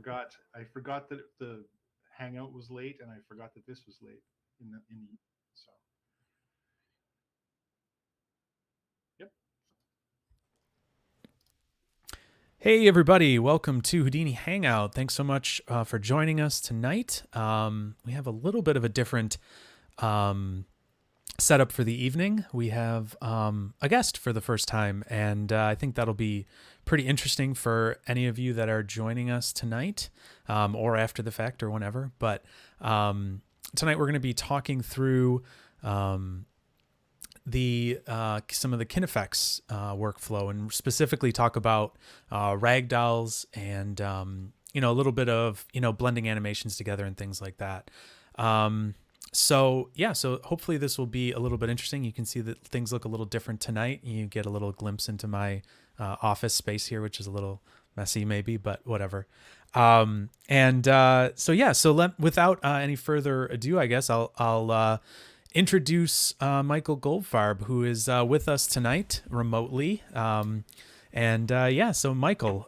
forgot. I forgot that the Hangout was late, and I forgot that this was late in the. So yep. Hey, everybody. Welcome to Houdini Hangout. Thanks so much for joining us tonight. We have a little bit of a different um, setup for the evening. We have a guest for the first time, and I think that'll be pretty interesting for any of you that are joining us tonight or after the fact or whenever. But tonight we're going to be talking through the some of the KineFX workflow, and specifically talk about ragdolls and a little bit of blending animations together and things like that. So hopefully this will be a little bit interesting. You can see that things look a little different tonight. You get a little glimpse into my office space here, which is a little messy maybe, but whatever. Without any further ado, I guess I'll introduce Michael Goldfarb, who is with us tonight remotely. So Michael,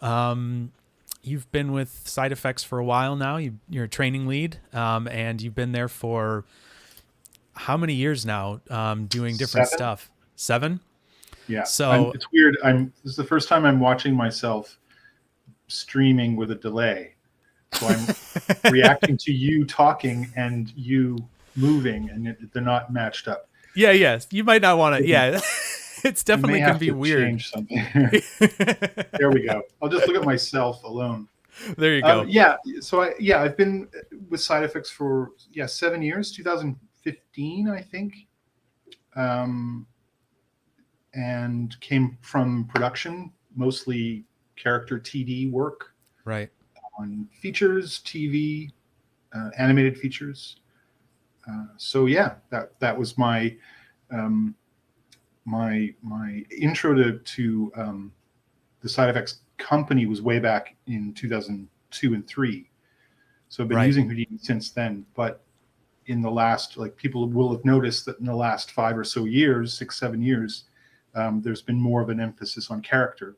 you've been with SideFX for a while now. You're a training lead, and you've been there for how many years now, doing different 7. stuff? 7? Yeah. So It's weird. This is the first time I'm watching myself streaming with a delay. So I'm reacting to you talking and you moving, and they're not matched up. yeah, you might not want to. Yeah, it's I may definitely have can be to weird. change something. There we go. I'll just look at myself alone. There you go. I've been with SideFX for 7 years, 2015, I think, and came from production, mostly character TD work Right. on features, TV, animated features. That was my my intro to the SideFX company was way back in 2002 and 3. So I've been using Houdini since then. But in the last, people will have noticed that in the last 5 or so years, 6, 7 years, there's been more of an emphasis on character.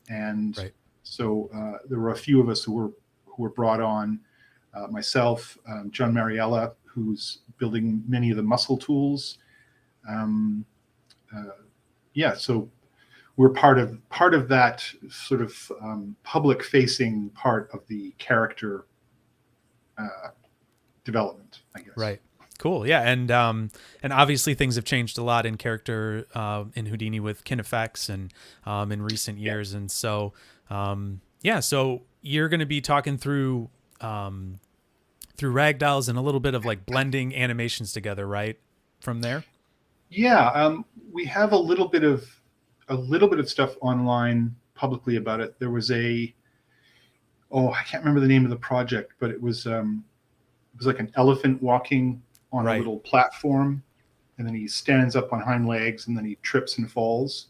And so there were a few of us who were brought on. Myself, John Mariella, who's building many of the muscle tools. So we're part of that sort of public-facing part of the character development, I guess. Right. Cool. Yeah, and obviously things have changed a lot in character in Houdini with KineFX and in recent years, and so so you're going to be talking through ragdolls and a little bit of blending animations together, right? From there. Yeah, we have a little bit of stuff online publicly about it. There was I can't remember the name of the project, but it was like an elephant walking on a little platform, and then he stands up on hind legs, and then he trips and falls.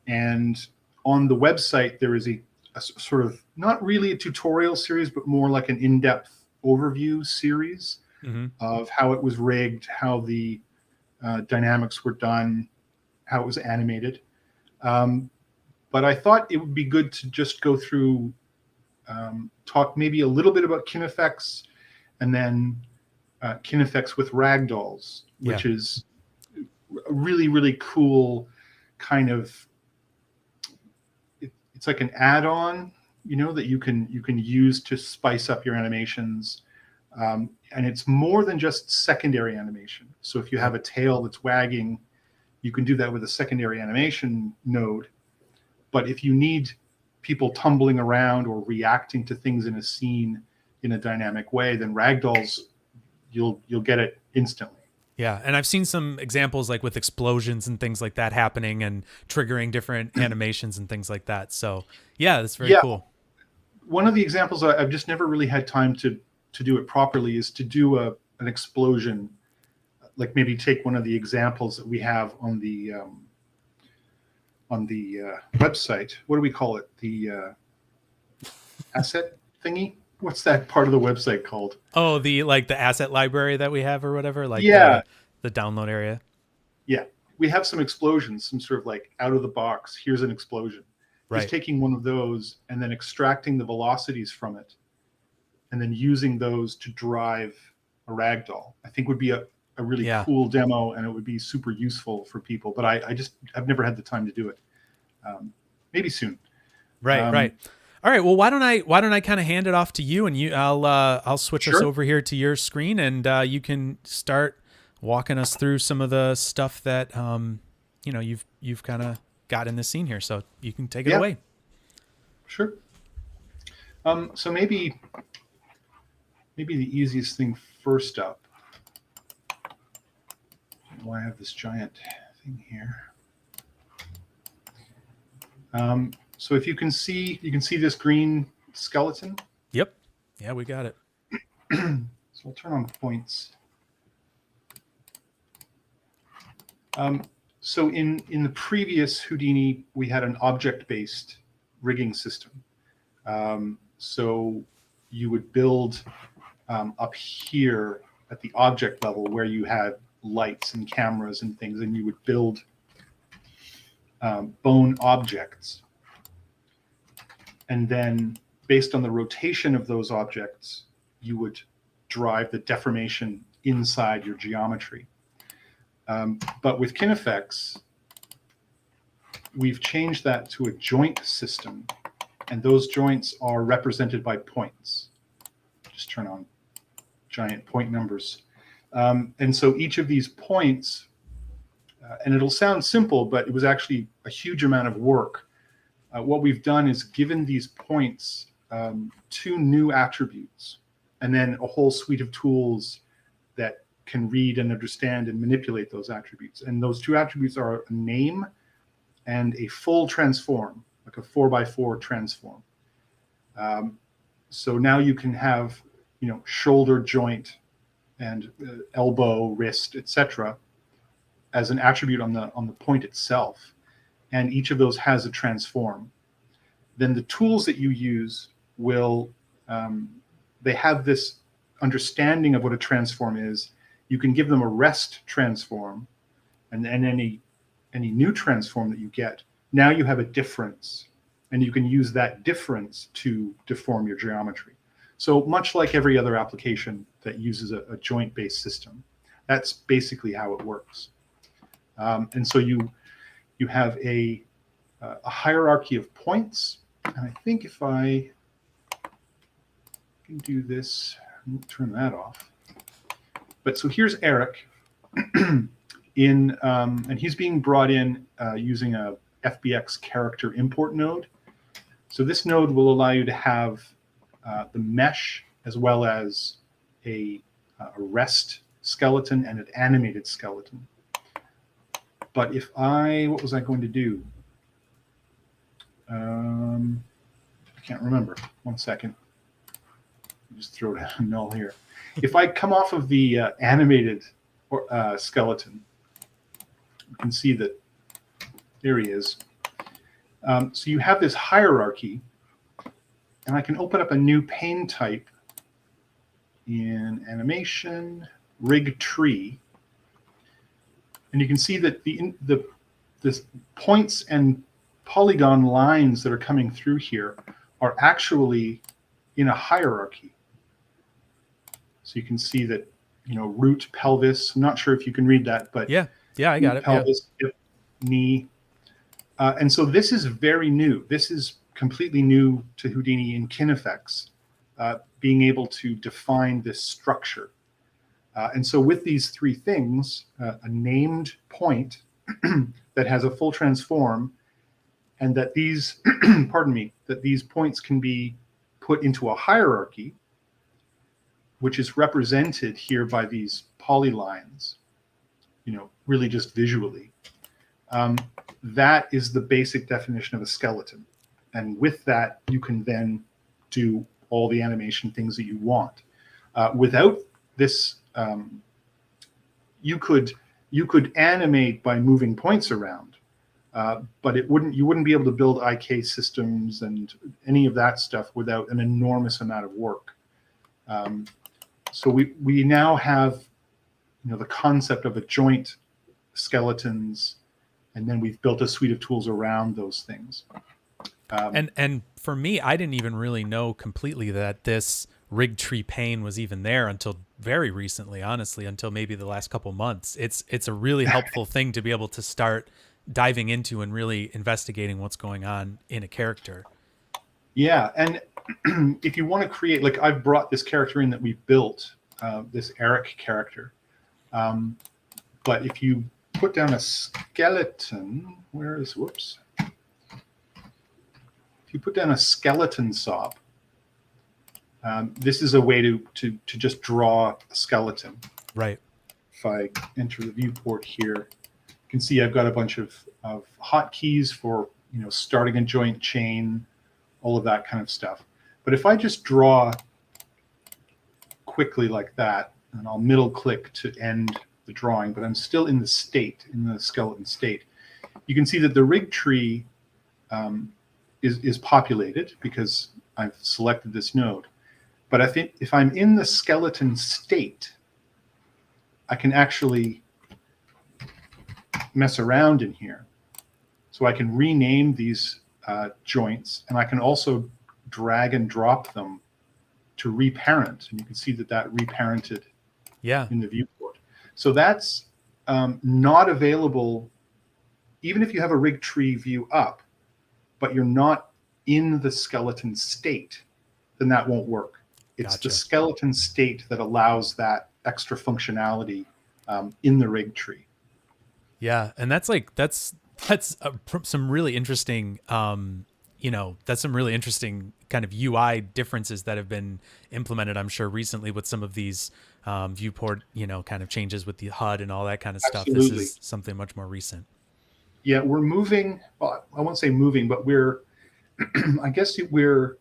And on the website, there is a sort of, not really a tutorial series, but more like an in-depth overview series of how it was rigged, how the dynamics were done, how it was animated. But I thought it would be good to just go through, talk maybe a little bit about KineFX, and then KineFX with Ragdolls, which is a really, really cool kind of. It's like an add-on, that you can use to spice up your animations, and it's more than just secondary animation. So if you have a tail that's wagging, you can do that with a secondary animation node. But if you need people tumbling around or reacting to things in a scene in a dynamic way, then Ragdolls, you'll get it instantly. Yeah, and I've seen some examples with explosions and things like that happening and triggering different animations and things like that. So yeah, that's very cool. One of the examples I've just never really had time to do it properly is to do an explosion. Maybe take one of the examples that we have on the website. What do we call it? The asset thingy? What's that part of the website called? Oh, the asset library that we have or whatever, the download area. Yeah, we have some explosions, some sort of out of the box. Here's an explosion. Just taking one of those and then extracting the velocities from it, and then using those to drive a ragdoll, I think would be a really Yeah. cool demo, and it would be super useful for people. But I've never had the time to do it. Maybe soon. Right. Um, Right. All right. Well, why don't I kind of hand it off to you, and I'll switch us Sure. over here to your screen, and you can start walking us through some of the stuff that you've kind of got in the scene here. So you can take it Yeah. away. Sure. So maybe the easiest thing first up. Why I have this giant thing here. So if you can see this green skeleton. Yep. Yeah, we got it. So I'll turn on points. So in the previous Houdini, we had an object-based rigging system. So you would build up here at the object level where you had lights and cameras and things, and you would build bone objects. And then based on the rotation of those objects, you would drive the deformation inside your geometry. But with KineFX, we've changed that to a joint system, and those joints are represented by points. Just turn on giant point numbers. And so each of these points, and it'll sound simple, but it was actually a huge amount of work. What we've done is given these points 2 new attributes, and then a whole suite of tools that can read and understand and manipulate those attributes. And those 2 attributes are a name and a full transform, like a 4x4 transform. So now you can have, shoulder joint and elbow, wrist, etc., as an attribute on the point itself. And each of those has a transform. Then the tools that you use will, they have this understanding of what a transform is. You can give them a rest transform, and any new transform that you get, now you have a difference, and you can use that difference to deform your geometry. So much like every other application that uses a joint-based system, that's basically how it works. And so you have a hierarchy of points, and I think if I can do this, turn that off. But so here's Eric, and he's being brought in using a FBX character import node. So this node will allow you to have the mesh as well as a rest skeleton and an animated skeleton. But if what was I going to do? I can't remember. One second. Just throw it a null here. If I come off of the animated skeleton, you can see that there he is. So you have this hierarchy, and I can open up a new pane type in animation, rig tree, and you can see that the points and polygon lines that are coming through here are actually in a hierarchy. So you can see that, root, pelvis. I'm not sure if you can read that, but yeah, I got it. Pelvis, hip, knee. And so this is very new. This is completely new to Houdini in KineFX, being able to define this structure. And so with these 3 things, a named point that has a full transform, and that these, that these points can be put into a hierarchy, which is represented here by these polylines, really just visually. That is the basic definition of a skeleton. And with that, you can then do all the animation things that you want. Without this, you could animate by moving points around, but you wouldn't be able to build IK systems and any of that stuff without an enormous amount of work. So we now have, the concept of a joint, skeletons, and then we've built a suite of tools around those things. And for me, I didn't even really know completely that this rig tree pane was even there until very recently, honestly, until maybe the last couple months. It's a really helpful thing to be able to start diving into and really investigating what's going on in a character. Yeah, and if you want to create, like I've brought this character in that we built, this Eric character. But if you put down a skeleton, whoops. If you put down a skeleton SOP, this is a way to just draw a skeleton. Right. If I enter the viewport here, you can see I've got a bunch of hotkeys for starting a joint chain, all of that kind of stuff. But if I just draw quickly like that, and I'll middle click to end the drawing, but I'm still in the skeleton state, you can see that the rig tree is populated because I've selected this node. But I think if I'm in the skeleton state, I can actually mess around in here. So I can rename these joints, and I can also drag and drop them to reparent. And you can see that reparented in the viewport. So that's not available even if you have a rig tree view up, but you're not in the skeleton state, then that won't work. It's the skeleton state that allows that extra functionality in the rig tree. Yeah, and that's some really interesting, that's some really interesting kind of UI differences that have been implemented, I'm sure, recently with some of these viewport, kind of changes with the HUD and all that kind of stuff. Absolutely. This is something much more recent. Yeah, we're moving. Well, I won't say moving, but I guess we're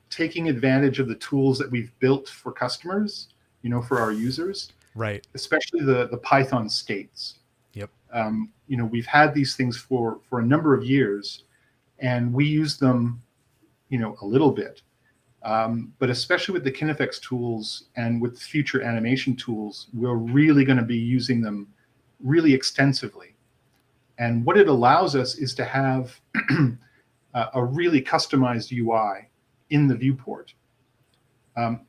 taking advantage of the tools that we've built for customers, for our users. Right. Especially the Python states. Yep. We've had these things for a number of years, and we use them, a little bit. But especially with the KineFX tools and with future animation tools, we're really going to be using them really extensively. And what it allows us is to have a really customized UI in the viewport,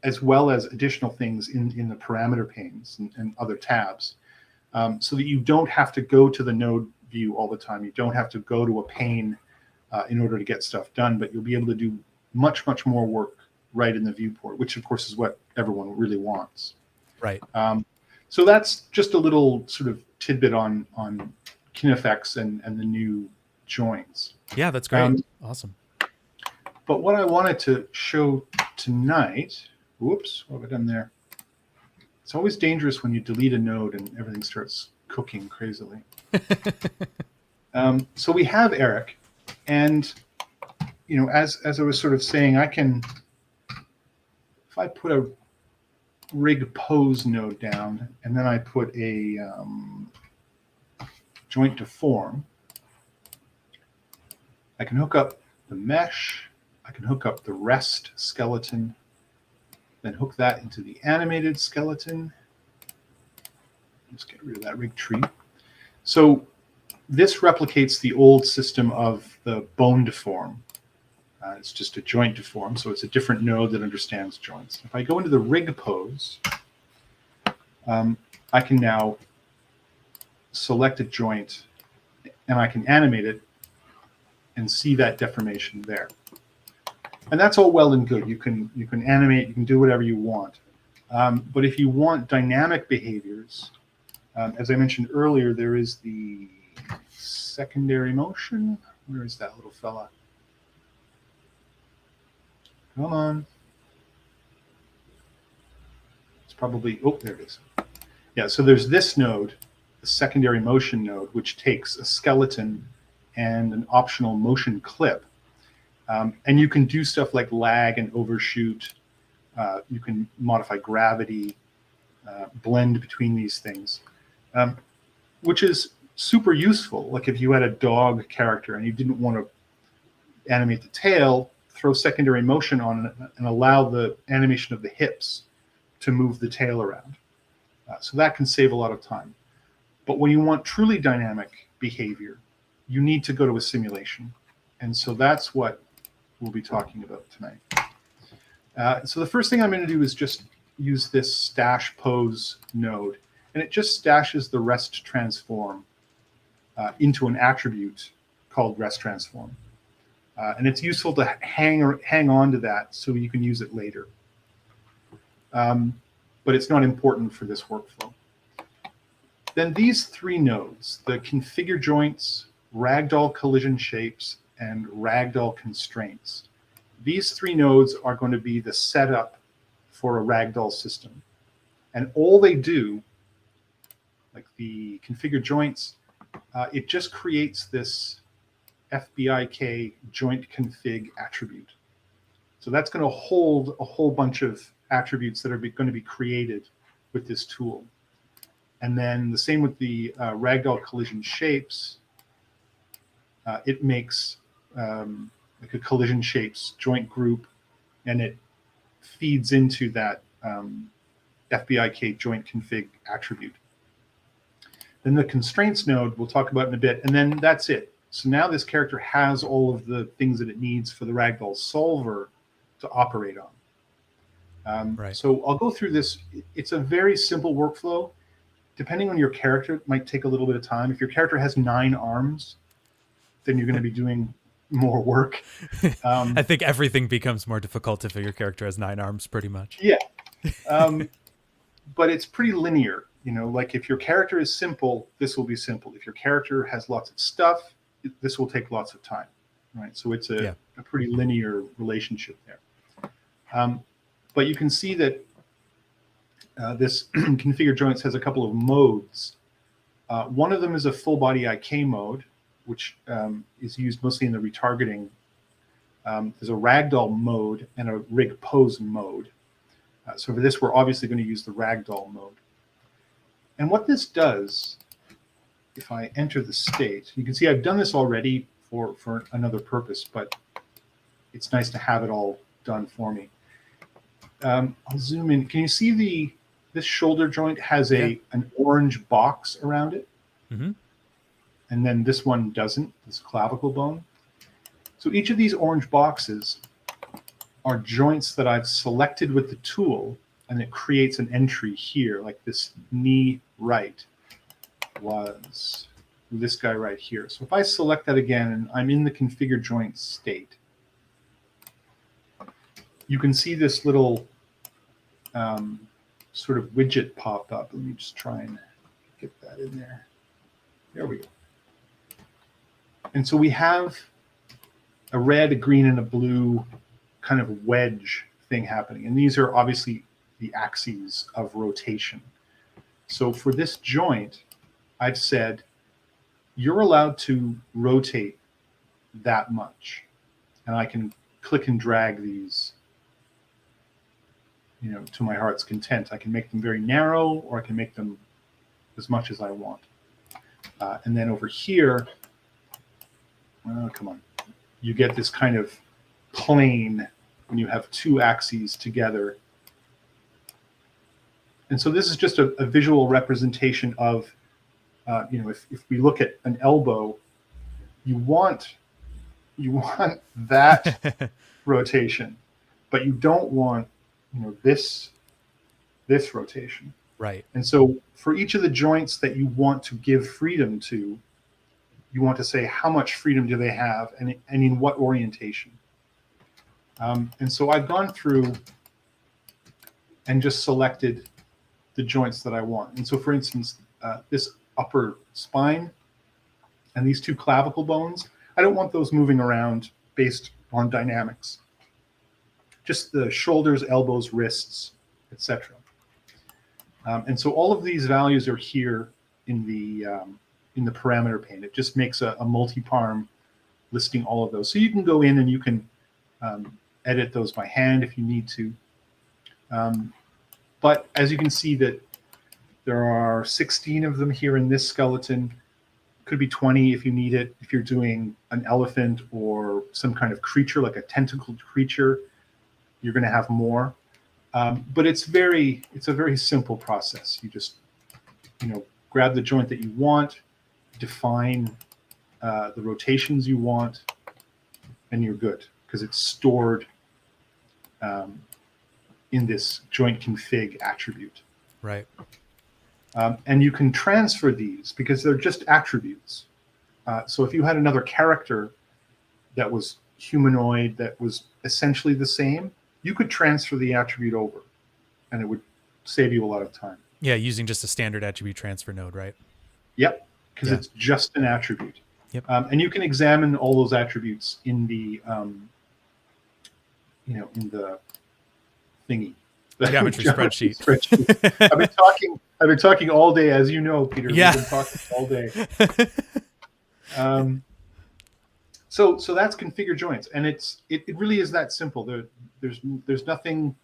as well as additional things in the parameter panes and other tabs, so that you don't have to go to the node view all the time. You don't have to go to a pane in order to get stuff done, but you'll be able to do much, much more work right in the viewport, which of course is what everyone really wants. Right. So that's just a little sort of tidbit on KineFX and the new joints. Yeah, that's great. Awesome. But what I wanted to show tonight, whoops, what have I done there? It's always dangerous when you delete a node and everything starts cooking crazily. So we have Eric, and as I was sort of saying, if I put a rig pose node down, and then I put a joint to form, I can hook up the mesh, I can hook up the rest skeleton, then hook that into the animated skeleton. Just get rid of that rig tree. So this replicates the old system of the bone deform. It's just a joint deform, so it's a different node that understands joints. If I go into the rig pose, I can now select a joint, and I can animate it and see that deformation there. And that's all well and good. You can animate, you can do whatever you want. But if you want dynamic behaviors, as I mentioned earlier, there is the secondary motion. Where is that little fella? Come on. It's probably, oh, there it is. Yeah, so there's this node, the secondary motion node, which takes a skeleton and an optional motion clip. And you can do stuff like lag and overshoot. You can modify gravity, blend between these things, which is super useful. Like if you had a dog character and you didn't want to animate the tail, throw secondary motion on it and allow the animation of the hips to move the tail around. So that can save a lot of time. But when you want truly dynamic behavior, you need to go to a simulation. And so that's what we'll be talking about tonight. So the first thing I'm going to do is just use this stash pose node, and it just stashes the rest transform into an attribute called rest transform. And it's useful to hang on to that so you can use it later. But it's not important for this workflow. Then these three nodes, the configure joints, ragdoll collision shapes, and ragdoll constraints, these three nodes are going to be the setup for a ragdoll system. And all they do, like the configure joints, it just creates this FBIK joint config attribute. So that's going to hold a whole bunch of attributes that are going to be created with this tool. And then the same with the ragdoll collision shapes. It makes like a collision shapes joint group, and it feeds into that FBIK joint config attribute. Then the constraints node we'll talk about in a bit, and then that's it. So now this character has all of the things that it needs for the ragdoll solver to operate on. Right. So I'll go through this. It's a very simple workflow. Depending on your character, it might take a little bit of time. If your character has 9 arms, then you're going to be doing more work. I think everything becomes more difficult if your character has 9 arms, pretty much. Yeah. But it's pretty linear. You know, like if your character is simple, this will be simple. If your character has lots of stuff, this will take lots of time, right? So it's a pretty linear relationship there. But you can see that this configure joints has a couple of modes. One of them is a full body IK mode, which is used mostly in the retargeting. There's a ragdoll mode and a rig pose mode. So for this, we're obviously going to use the ragdoll mode. And what this does, if I enter the state, you can see I've done this already for another purpose, but it's nice to have it all done for me. I'll zoom in. Can you see this shoulder joint has an orange box around it? Mm-hmm. And then this one doesn't, this clavicle bone. So each of these orange boxes are joints that I've selected with the tool, and it creates an entry here, like this knee right was this guy right here. So if I select that again, and I'm in the configure joint state, you can see this little sort of widget pop up. Let me just try and get that in there. There we go. And so we have a red, a green, and a blue kind of wedge thing happening. And these are obviously the axes of rotation. So for this joint, I've said, you're allowed to rotate that much. And I can click and drag these, you know, to my heart's content. I can make them very narrow, or I can make them as much as I want. And then over here, come on, you get this kind of plane when you have 2 axes together. And so this is just a visual representation of, you know, if we look at an elbow, you want that rotation, but you don't want, you know, this rotation. Right. And so for each of the joints that you want to give freedom to, you want to say how much freedom do they have, and in what orientation. And so I've gone through and just selected the joints that I want. And so, for instance, this upper spine and these 2 clavicle bones, I don't want those moving around based on dynamics. Just the shoulders, elbows, wrists, etc. And so all of these values are here in the parameter pane. It just makes a multi-parm listing all of those. So you can go in and you can edit those by hand if you need to. But as you can see that there are 16 of them here in this skeleton. Could be 20 if you need it. If you're doing an elephant or some kind of creature, like a tentacled creature, you're going to have more. But it's a very simple process. You just, you know, grab the joint that you want, define the rotations you want, and you're good because it's stored in this joint config attribute. Right. And you can transfer these because they're just attributes. So if you had another character that was humanoid that was essentially the same, you could transfer the attribute over and it would save you a lot of time. Yeah, using just a standard attribute transfer node, right? Yep, because it's just an attribute. Yep. And you can examine all those attributes in the, in the thingy. The geometry spreadsheet. I've been talking all day, as you know, Peter. Yeah. We've been talking all day. So that's configure joints, and it really is that simple. There's nothing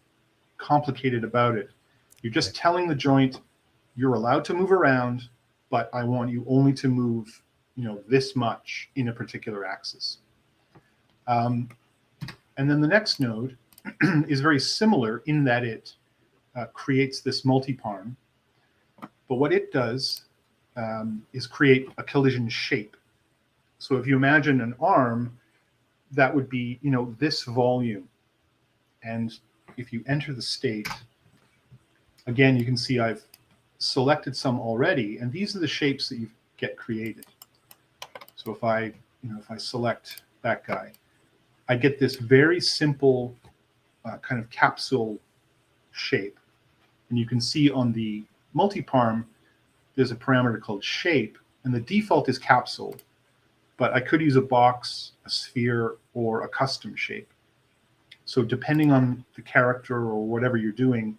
complicated about it. You're just telling the joint you're allowed to move around, but I want you only to move, this much in a particular axis. And then the next node is very similar in that it creates this multi-parm. But what it does is create a collision shape. So if you imagine an arm, that would be, this volume. And if you enter the state, again, you can see I've selected some already, and these are the shapes that you get created. So if I select that guy, I get this very simple kind of capsule shape. And you can see on the multi-parm, there's a parameter called shape, and the default is capsule. But I could use a box, a sphere, or a custom shape. So depending on the character or whatever you're doing,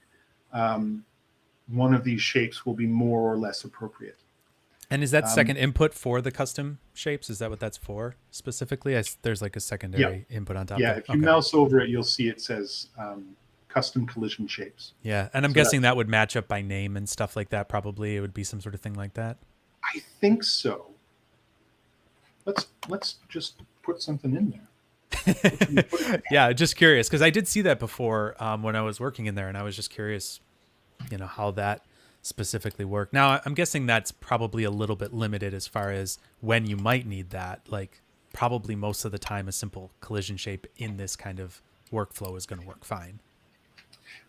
one of these shapes will be more or less appropriate. And is that second input for the custom shapes? Is that what that's for specifically? There's like a secondary input on top of it? Yeah, if you mouse over it, you'll see it says custom collision shapes. Yeah, and I'm guessing that would match up by name and stuff like that. Probably it would be some sort of thing like that. I think so. Let's just put something in there. Yeah, just curious because I did see that before when I was working in there, and I was just curious, how that specifically worked. Now, I'm guessing that's probably a little bit limited as far as when you might need that. Like, probably most of the time, a simple collision shape in this kind of workflow is going to work fine.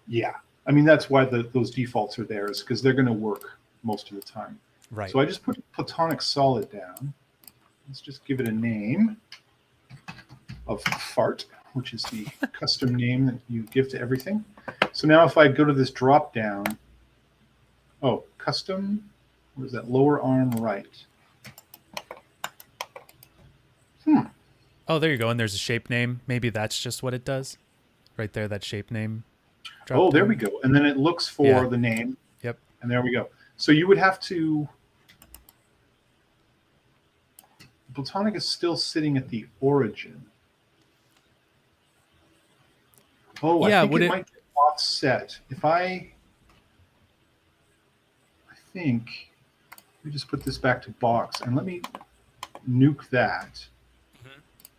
Yeah, I mean that's why those defaults are there, is because they're going to work most of the time. Right. So I just put platonic solid down. Let's just give it a name of fart, which is the custom name that you give to everything. So now if I go to this drop down, custom, what is that, lower arm right? Oh, there you go. And there's a shape name. Maybe that's just what it does. Right there, that shape name. There we go. And then it looks for the name. Yep. And there we go. So you would have to... Platonic is still sitting at the origin. I think it might get offset. If I think, let me just put this back to box and let me nuke that.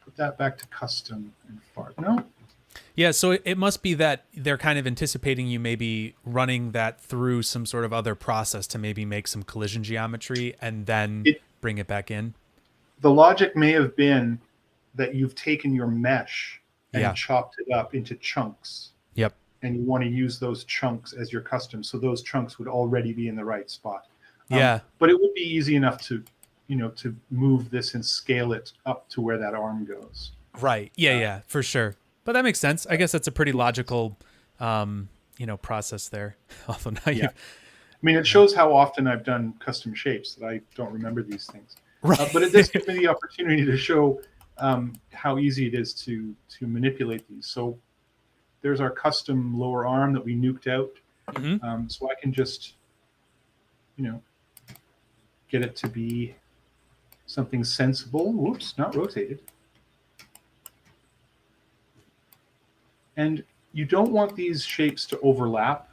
Put that back to custom and fart. No? Yeah, so it must be that they're kind of anticipating you maybe running that through some sort of other process to maybe make some collision geometry and then bring it back in. The logic may have been that you've taken your mesh and chopped it up into chunks. Yep. And you want to use those chunks as your custom. So those chunks would already be in the right spot. But it would be easy enough to, to move this and scale it up to where that arm goes. Right. Yeah, for sure. But that makes sense. I guess that's a pretty logical, process there. Although now I mean, it shows how often I've done custom shapes that I don't remember these things. Right. But it does give me the opportunity to show how easy it is to manipulate these. So there's our custom lower arm that we nuked out. So I can just, get it to be something sensible. Whoops, not rotated. And you don't want these shapes to overlap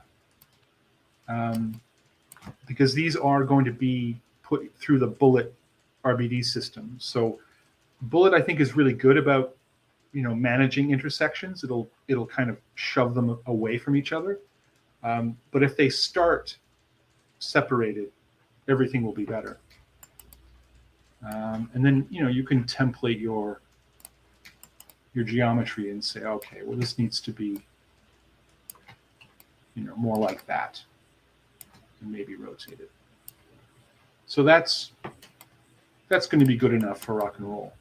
because these are going to be put through the bullet RBD system. So bullet, I think, is really good about, managing intersections. It'll kind of shove them away from each other. But if they start separated, everything will be better. And then, you can template your your geometry and say, okay, well, this needs to be, more like that, and maybe rotate it. So that's going to be good enough for rock and roll.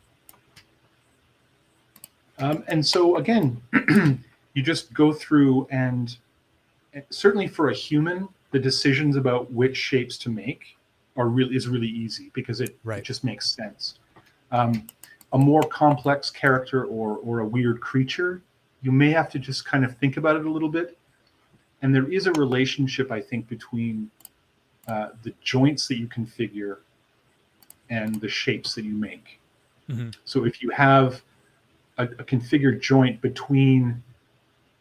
And so again, you just go through, and certainly for a human, the decisions about which shapes to make is really easy, because it just makes sense. A more complex character or a weird creature, you may have to just kind of think about it a little bit. And there is a relationship, I think, between the joints that you configure and the shapes that you make. Mm-hmm. So if you have a configured joint between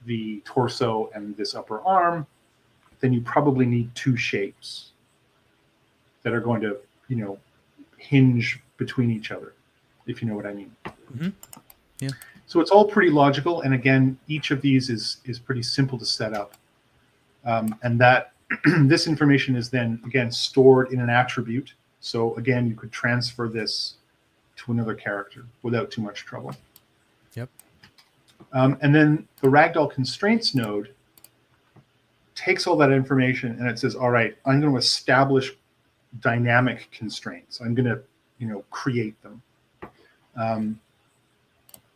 the torso and this upper arm, then you probably need two shapes that are going to, hinge between each other, if you know what I mean. Mm-hmm. Yeah. So it's all pretty logical. And again, each of these is pretty simple to set up. And that this information is then, again, stored in an attribute. So again, you could transfer this to another character without too much trouble. Yep. And then the Ragdoll constraints node takes all that information and it says, all right, I'm going to establish dynamic constraints. I'm going to, create them.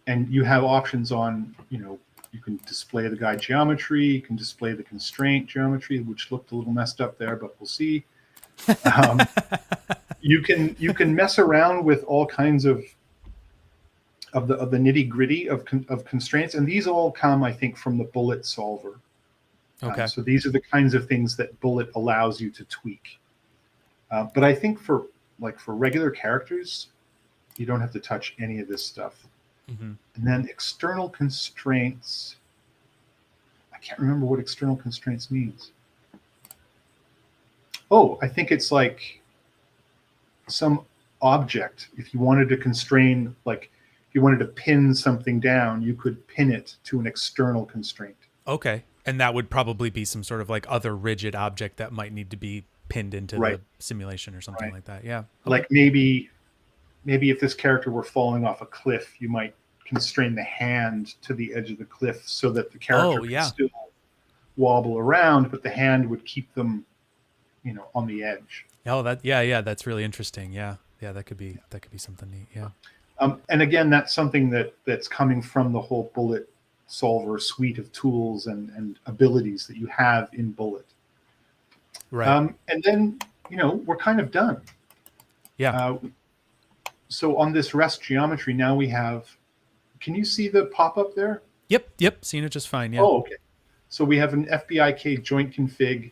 And you have options on, you can display the guide geometry, you can display the constraint geometry, which looked a little messed up there, but we'll see. You can mess around with all kinds of the nitty gritty of constraints, and these all come, I think, from the Bullet solver. Okay. So these are the kinds of things that Bullet allows you to tweak. But I think for regular characters, you don't have to touch any of this stuff. Mm-hmm. And then external constraints. I can't remember what external constraints means. Oh, I think it's like some object. If you wanted to constrain, like if you wanted to pin something down, you could pin it to an external constraint. Okay. And that would probably be some sort of like other rigid object that might need to be pinned into the simulation or something like that. Yeah. Okay. Like maybe if this character were falling off a cliff, you might constrain the hand to the edge of the cliff so that the character could still wobble around, but the hand would keep them, on the edge. Oh, that's really interesting. Yeah. That could be something neat. Yeah. And again, that's something that's coming from the whole Bullet solver suite of tools and abilities that you have in Bullet. Right. And then, we're kind of done. Yeah. So on this rest geometry, now we have, can you see the pop-up there? Yep. Seeing it just fine. Yeah. Oh, okay. So we have an FBIK joint config,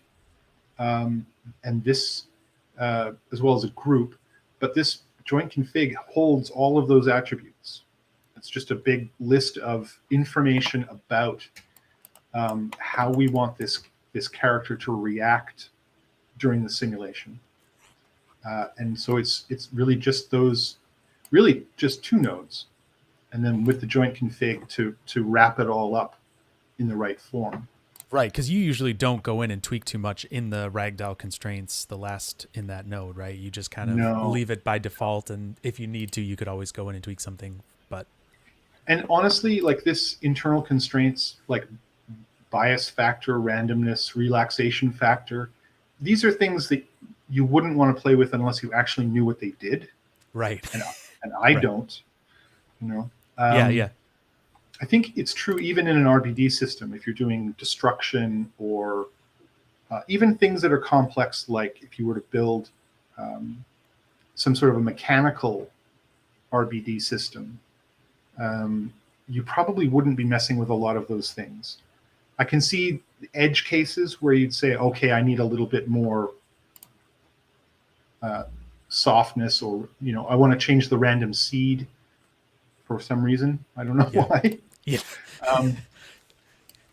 and this, as well as a group, but this joint config holds all of those attributes. It's just a big list of information about how we want this character to react during the simulation. And so it's really just just two nodes, and then with the joint config to wrap it all up in the right form. Right, because you usually don't go in and tweak too much in the Ragdoll constraints, the last in that node, right? You just kind of leave it by default, and if you need to, you could always go in and tweak something. And honestly, like this internal constraints, like bias factor, randomness, relaxation factor, these are things that you wouldn't want to play with unless you actually knew what they did. Right. And I don't, Yeah. I think it's true even in an RBD system, if you're doing destruction or even things that are complex, like if you were to build some sort of a mechanical RBD system, you probably wouldn't be messing with a lot of those things. I can see edge cases where you'd say, okay, I need a little bit more softness, or, I want to change the random seed for some reason. I don't know why. Yeah.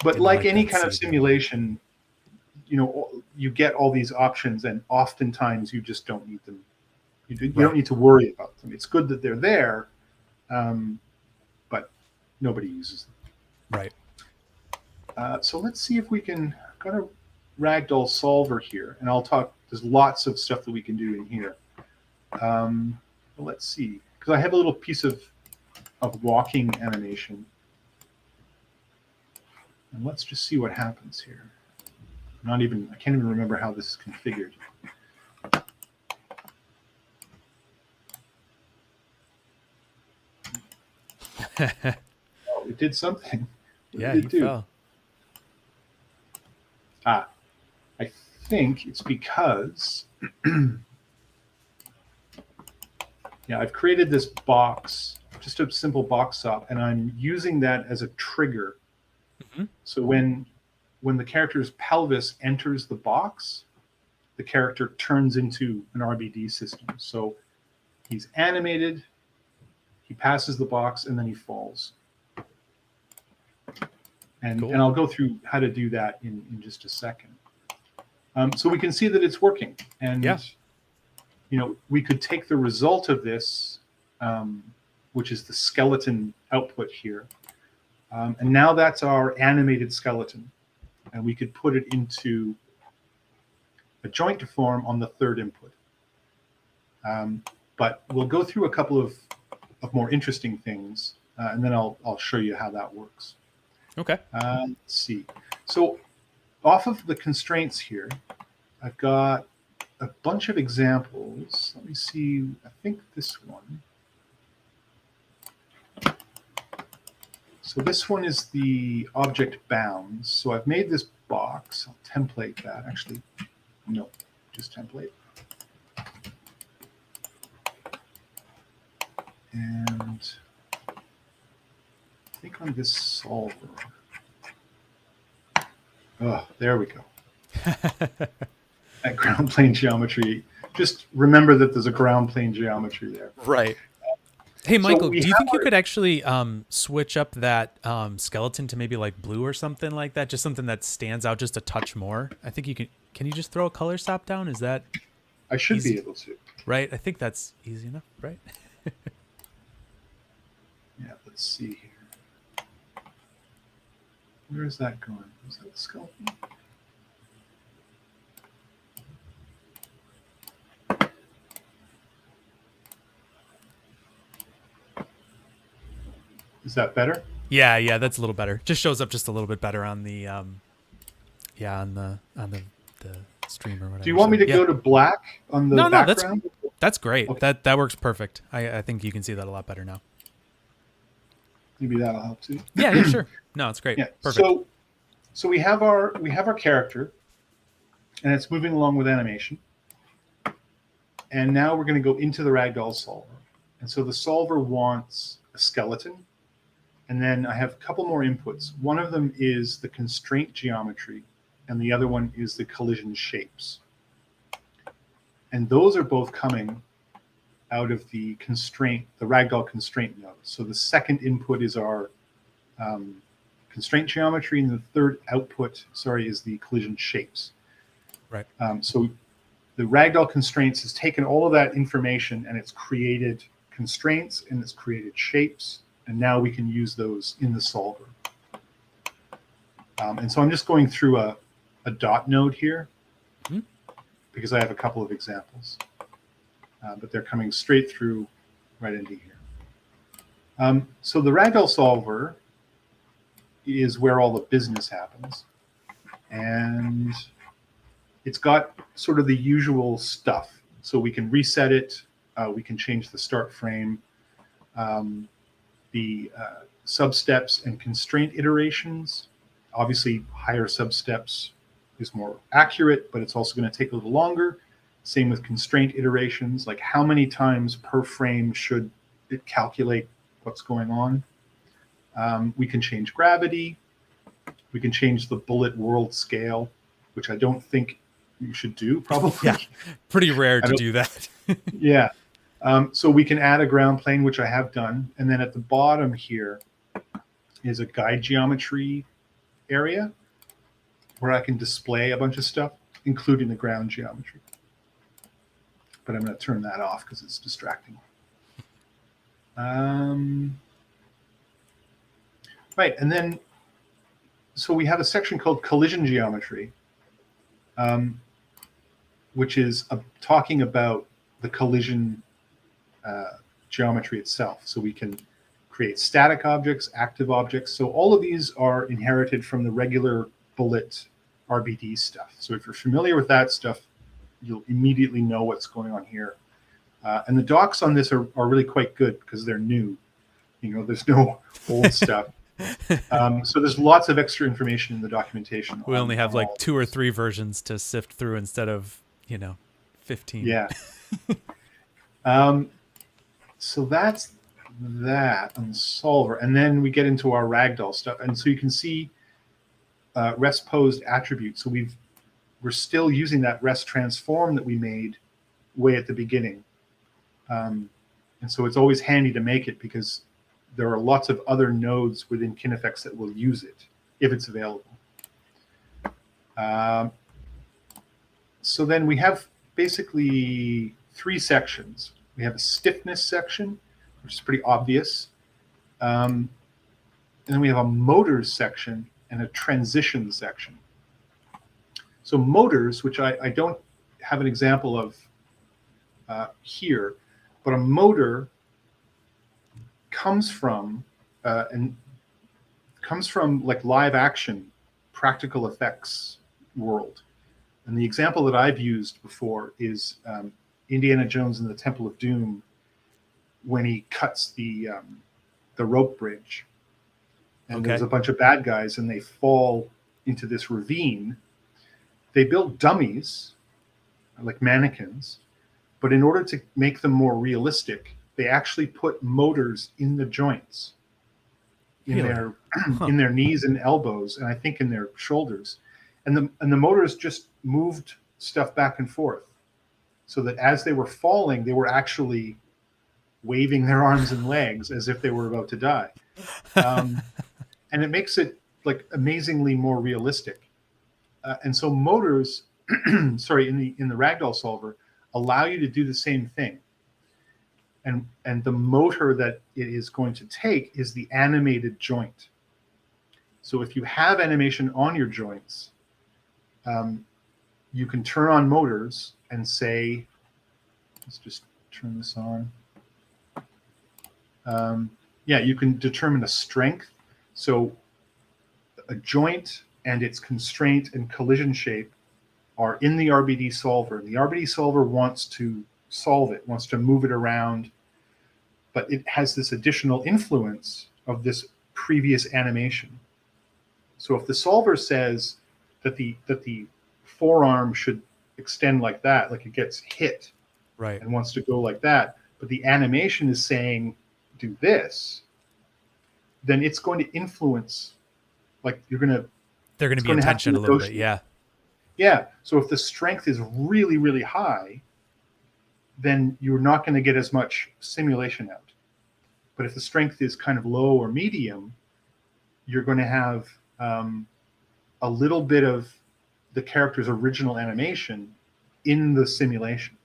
But like any kind of simulation, you get all these options, and oftentimes you just don't need them. You don't need to worry about them. It's good that they're there, but nobody uses them. Right. So let's see if we can go to Ragdoll solver here, and I'll talk. There's lots of stuff that we can do in here. Let's see, because I have a little piece of of walking animation. And let's just see what happens here. I can't even remember how this is configured. Oh, it did something. What Yeah, did he it do? fell. I think it's because yeah, I've created this box, just a simple box stop, and I'm using that as a trigger. Mm-hmm. So when the character's pelvis enters the box, the character turns into an RBD system. So he's animated, he passes the box, and then he falls. And Cool. and I'll go through how to do that in just a second. So we can see that it's working, and Yeah. we could take the result of this, which is the skeleton output here, and now that's our animated skeleton, and we could put it into a joint deform on the third input. But we'll go through a couple of more interesting things, and then I'll show you how that works. Okay. Let's see. So off of the constraints here, I've got a bunch of examples. Let me see. I think this one. So this one is the object bounds. So I've made this box. I'll template that. Actually, no, just template. And I think on this solver. Oh, there we go. That ground plane geometry. Just remember that there's a ground plane geometry there. Right. Hey, Michael, So do you think you could actually switch up that skeleton to maybe like blue or something like that? Just something that stands out just a touch more. I think you can. Can you just throw a color stop down? Is that I should easy? be able to. Right. I think that's easy enough, right? Yeah, let's see here. Where is that going? Is that the skeleton? Is that better? Yeah, that's a little better. Just shows up just a little bit better on the on the stream or whatever. Do you want me to go to black on the background? That's great. Okay. That works perfect. I think you can see that a lot better now. Maybe that'll help too. Yeah, sure. No, it's great. Yeah. Perfect. So we have our character, and it's moving along with animation. And now we're going to go into the Ragdoll solver. And so the solver wants a skeleton. And then I have a couple more inputs. One of them is the constraint geometry, and the other one is the collision shapes. And those are both coming out of the constraint, the Ragdoll constraint node. So the second input is our constraint geometry, and the third output, is the collision shapes. Right. So the Ragdoll constraints has taken all of that information and it's created constraints and it's created shapes. And now we can use those in the solver. And so I'm just going through a dot node here because I have a couple of examples. But they're coming straight through right into here. So the Ragdoll solver is where all the business happens. And it's got sort of the usual stuff. So we can reset it. We can change the start frame. The substeps and constraint iterations. Obviously, higher substeps is more accurate, but it's also going to take a little longer. Same with constraint iterations, like how many times per frame should it calculate what's going on. We can change gravity. We can change the bullet world scale, which I don't think you should do, probably. Yeah, pretty rare to do that. Yeah. So we can add a ground plane, which I have done. And then at the bottom here is a guide geometry area where I can display a bunch of stuff, including the ground geometry. But I'm going to turn that off because it's distracting. Right, and then, so we have a section called collision geometry, which is talking about the collision geometry itself. So we can create static objects, active objects. So all of these are inherited from the regular bullet RBD stuff. So if you're familiar with that stuff, you'll immediately know what's going on here. And the docs on this are really quite good because they're new. There's no old stuff. So there's lots of extra information in the documentation. We only have like 2 or 3 versions to sift through instead of 15. Yeah. So that's that on the solver, and then we get into our ragdoll stuff, and so you can see rest posed attributes. So we're still using that rest transform that we made way at the beginning, and so it's always handy to make it because there are lots of other nodes within KineFX that will use it if it's available. So then we have basically 3 sections. We have a stiffness section, which is pretty obvious. And then we have a motors section and a transition section. So motors, which I don't have an example of here, but a motor comes from like live action practical effects world. And the example that I've used before is Indiana Jones and the Temple of Doom, when he cuts the rope bridge, and there's a bunch of bad guys, and they fall into this ravine. They build dummies, like mannequins, but in order to make them more realistic, they actually put motors in the joints, in their knees and elbows, and I think in their shoulders, and the motors just moved stuff back and forth, so that as they were falling, they were actually waving their arms and legs as if they were about to die. And it makes it like amazingly more realistic. And so motors, sorry, in the Ragdoll solver, allow you to do the same thing. And the motor that it is going to take is the animated joint. So if you have animation on your joints, you can turn on motors and say, let's just turn this on. Yeah, you can determine a strength. So a joint and its constraint and collision shape are in the RBD solver. The RBD solver wants to solve it, wants to move it around, but it has this additional influence of this previous animation. So if the solver says that the forearm should extend like that, like it gets hit, right, and wants to go like that, but the animation is saying do this, then it's going to influence, like they're going to be in tension a little bit. Yeah. So if the strength is really, really high, then you're not going to get as much simulation out. But if the strength is kind of low or medium, you're going to have a little bit of the character's original animation in the simulation.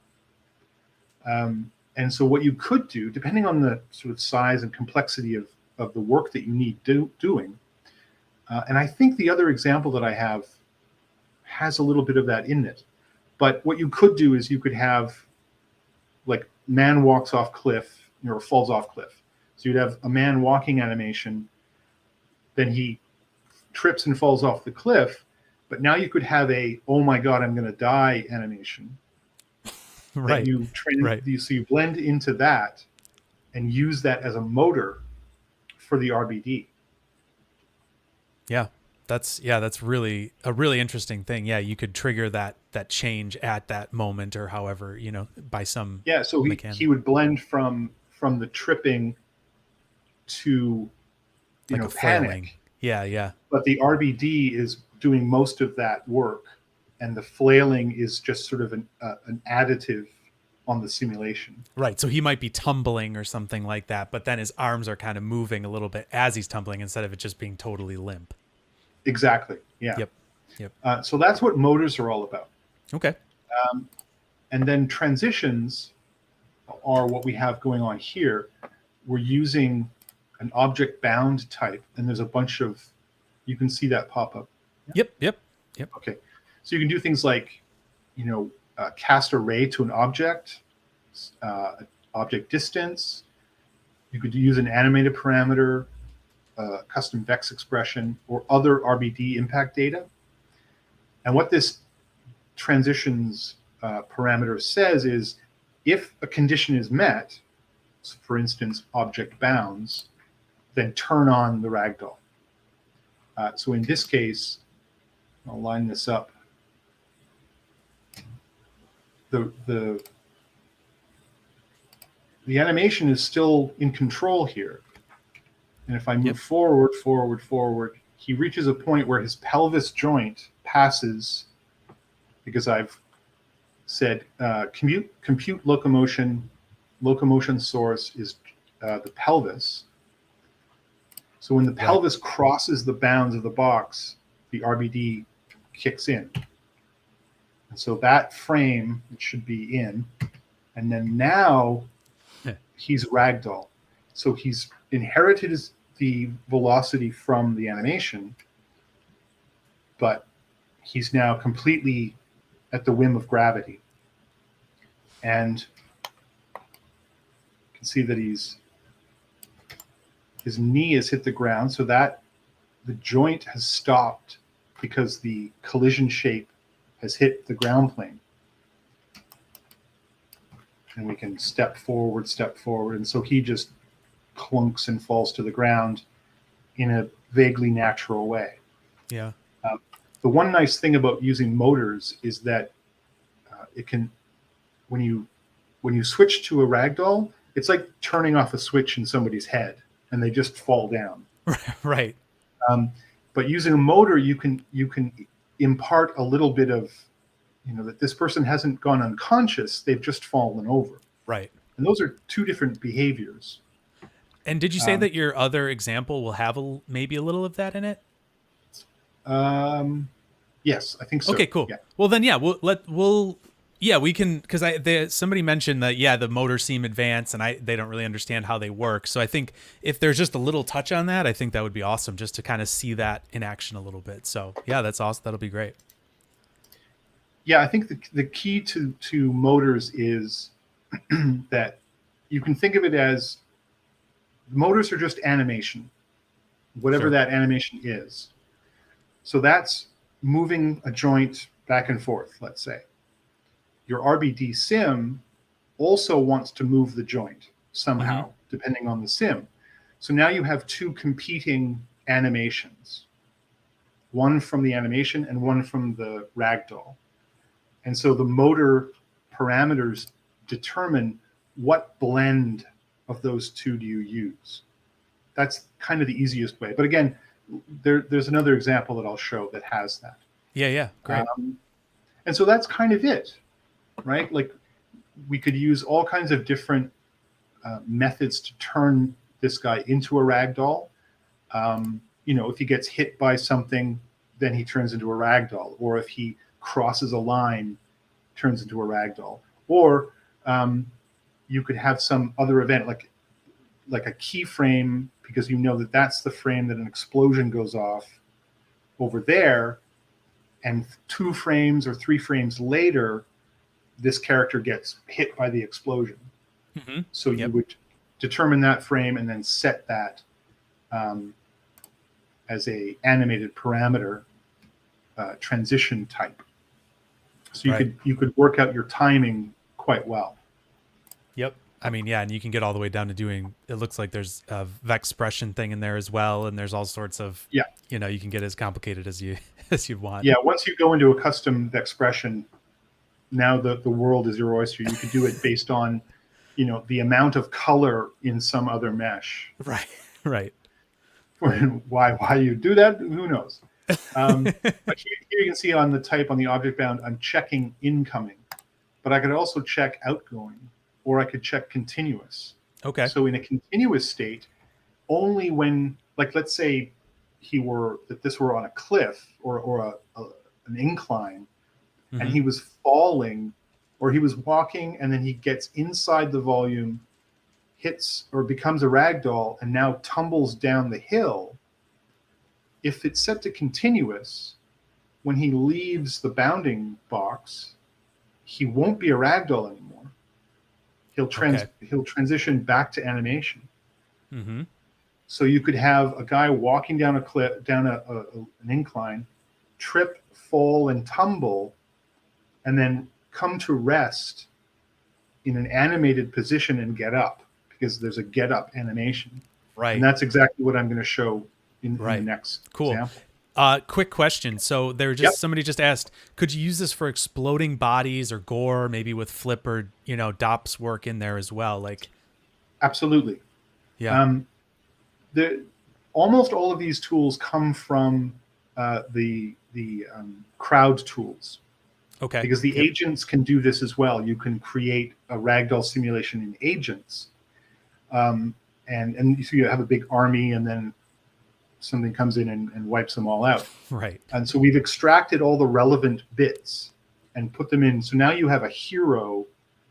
And so what you could do, depending on the sort of size and complexity of the work that you need doing, and I think the other example that I have has a little bit of that in it. But what you could do is you could have, like, man walks off cliff, or falls off cliff. So you'd have a man walking animation, then he trips and falls off the cliff, but now you could have a, oh my God, I'm going to die animation. Right. So you blend into that and use that as a motor for the RBD. Yeah. That's really a really interesting thing. Yeah, you could trigger that change at that moment, or however, by some so he would blend from the tripping to like a panic. flailing. Yeah. But the RBD is doing most of that work, and the flailing is just sort of an additive on the simulation. Right. So he might be tumbling or something like that, but then his arms are kind of moving a little bit as he's tumbling instead of it just being totally limp. Exactly. Yeah. Yep. So that's what motors are all about. Okay. And then transitions are what we have going on here. We're using an object bound type, and there's a bunch of, you can see that pop up. Yep. Okay. So you can do things like, cast a ray to an object, object distance. You could use an animated parameter, custom vex expression, or other RBD impact data. And what this transitions parameter says is if a condition is met, so for instance, object bounds, then turn on the ragdoll. So in this case, I'll line this up. The animation is still in control here. And if I move forward, he reaches a point where his pelvis joint passes, because I've said compute locomotion source is the pelvis. So when the pelvis crosses the bounds of the box, the RBD kicks in. And so that frame, it should be in. And then now he's ragdoll. So he's inherited the velocity from the animation, but he's now completely at the whim of gravity. And you can see that his knee has hit the ground, so that the joint has stopped because the collision shape has hit the ground plane. And we can step forward, and so he just clunks and falls to the ground in a vaguely natural way. Yeah. The one nice thing about using motors is that it can, when you switch to a ragdoll, it's like turning off a switch in somebody's head and they just fall down. Right. But using a motor, you can impart a little bit of, that this person hasn't gone unconscious, they've just fallen over. Right. And those are two different behaviors. And did you say that your other example will have maybe a little of that in it? Yes, I think so. Okay, cool. Yeah. Well, then, yeah, we can, because somebody mentioned that, the motors seem advanced and they don't really understand how they work. So I think if there's just a little touch on that, I think that would be awesome, just to kind of see that in action a little bit. So yeah, that's awesome. That'll be great. Yeah, I think the key to motors is that you can think of it as motors are just animation, whatever that animation is. So that's moving a joint back and forth, let's say. Your RBD sim also wants to move the joint somehow, depending on the sim. So now you have two competing animations, one from the animation and one from the ragdoll. And so the motor parameters determine what blend of those two do you use. That's kind of the easiest way. But again, there's another example that I'll show that has that. Yeah, great. And so that's kind of it, right? Like we could use all kinds of different methods to turn this guy into a ragdoll. If he gets hit by something, then he turns into a ragdoll. Or if he crosses a line, turns into a ragdoll. Or you could have some other event like a keyframe, because that's the frame that an explosion goes off over there, and 2 frames or 3 frames later, this character gets hit by the explosion. So you would determine that frame and then set that as a animated parameter transition type. So you could work out your timing quite well. Yep. I mean, yeah, and you can get all the way down to doing, it looks like there's a vexpression thing in there as well, and there's all sorts of, you can get as complicated as you want. Yeah, once you go into a custom vexpression, now the world is your oyster. You could do it based on, the amount of color in some other mesh. Right. Why you do that, who knows? But here you can see on the type on the object bound, I'm checking incoming, but I could also check outgoing, or I could check continuous. Okay. So in a continuous state, only when, like, let's say this were on a cliff or an incline, and he was falling, or he was walking, and then he gets inside the volume, hits or becomes a ragdoll, and now tumbles down the hill. If it's set to continuous, when he leaves the bounding box, he won't be a ragdoll anymore. He'll transition back to animation. Mm-hmm. So you could have a guy walking down a cliff, down an incline, trip, fall, and tumble, and then come to rest in an animated position and get up, because there's a get up animation. And Right. that's exactly what I'm going to show in the Right. next Cool. example. Quick question. So Yep, somebody just asked, could you use this for exploding bodies or gore, maybe with flip or, dops work in there as well? Like, absolutely. yeah. Um, Almost all of these tools come from the crowd tools, Okay. because the Yep. agents can do this as well. You can create a ragdoll simulation in agents, um, and so you have a big army, and then something comes in and wipes them all out. Right. And so we've extracted all the relevant bits and put them in. So now you have a hero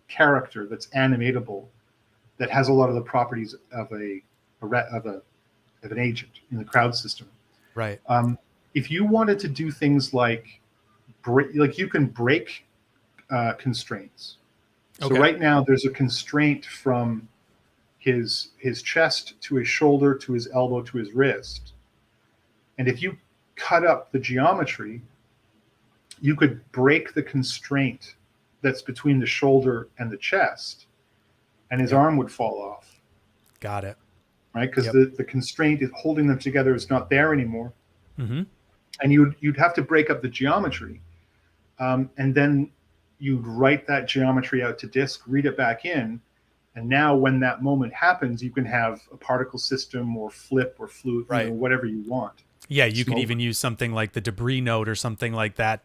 character that's animatable, that has a lot of the properties of an agent in the crowd system. Right. If you wanted to do things like you can break constraints. So Okay. right now there's a constraint from his chest to his shoulder to his elbow to his wrist, and if you cut up the geometry, you could break the constraint that's between the shoulder and the chest, and his Yep. arm would fall off, Got it. right? Because Yep. the constraint is holding them together is not there anymore. Mm-hmm. And you'd have to break up the geometry, and then you'd write that geometry out to disk, read it back in, and now when that moment happens, you can have a particle system or flip or fluid, Right. whatever you want. Yeah, you could Smoke. even use something like the debris node or something like that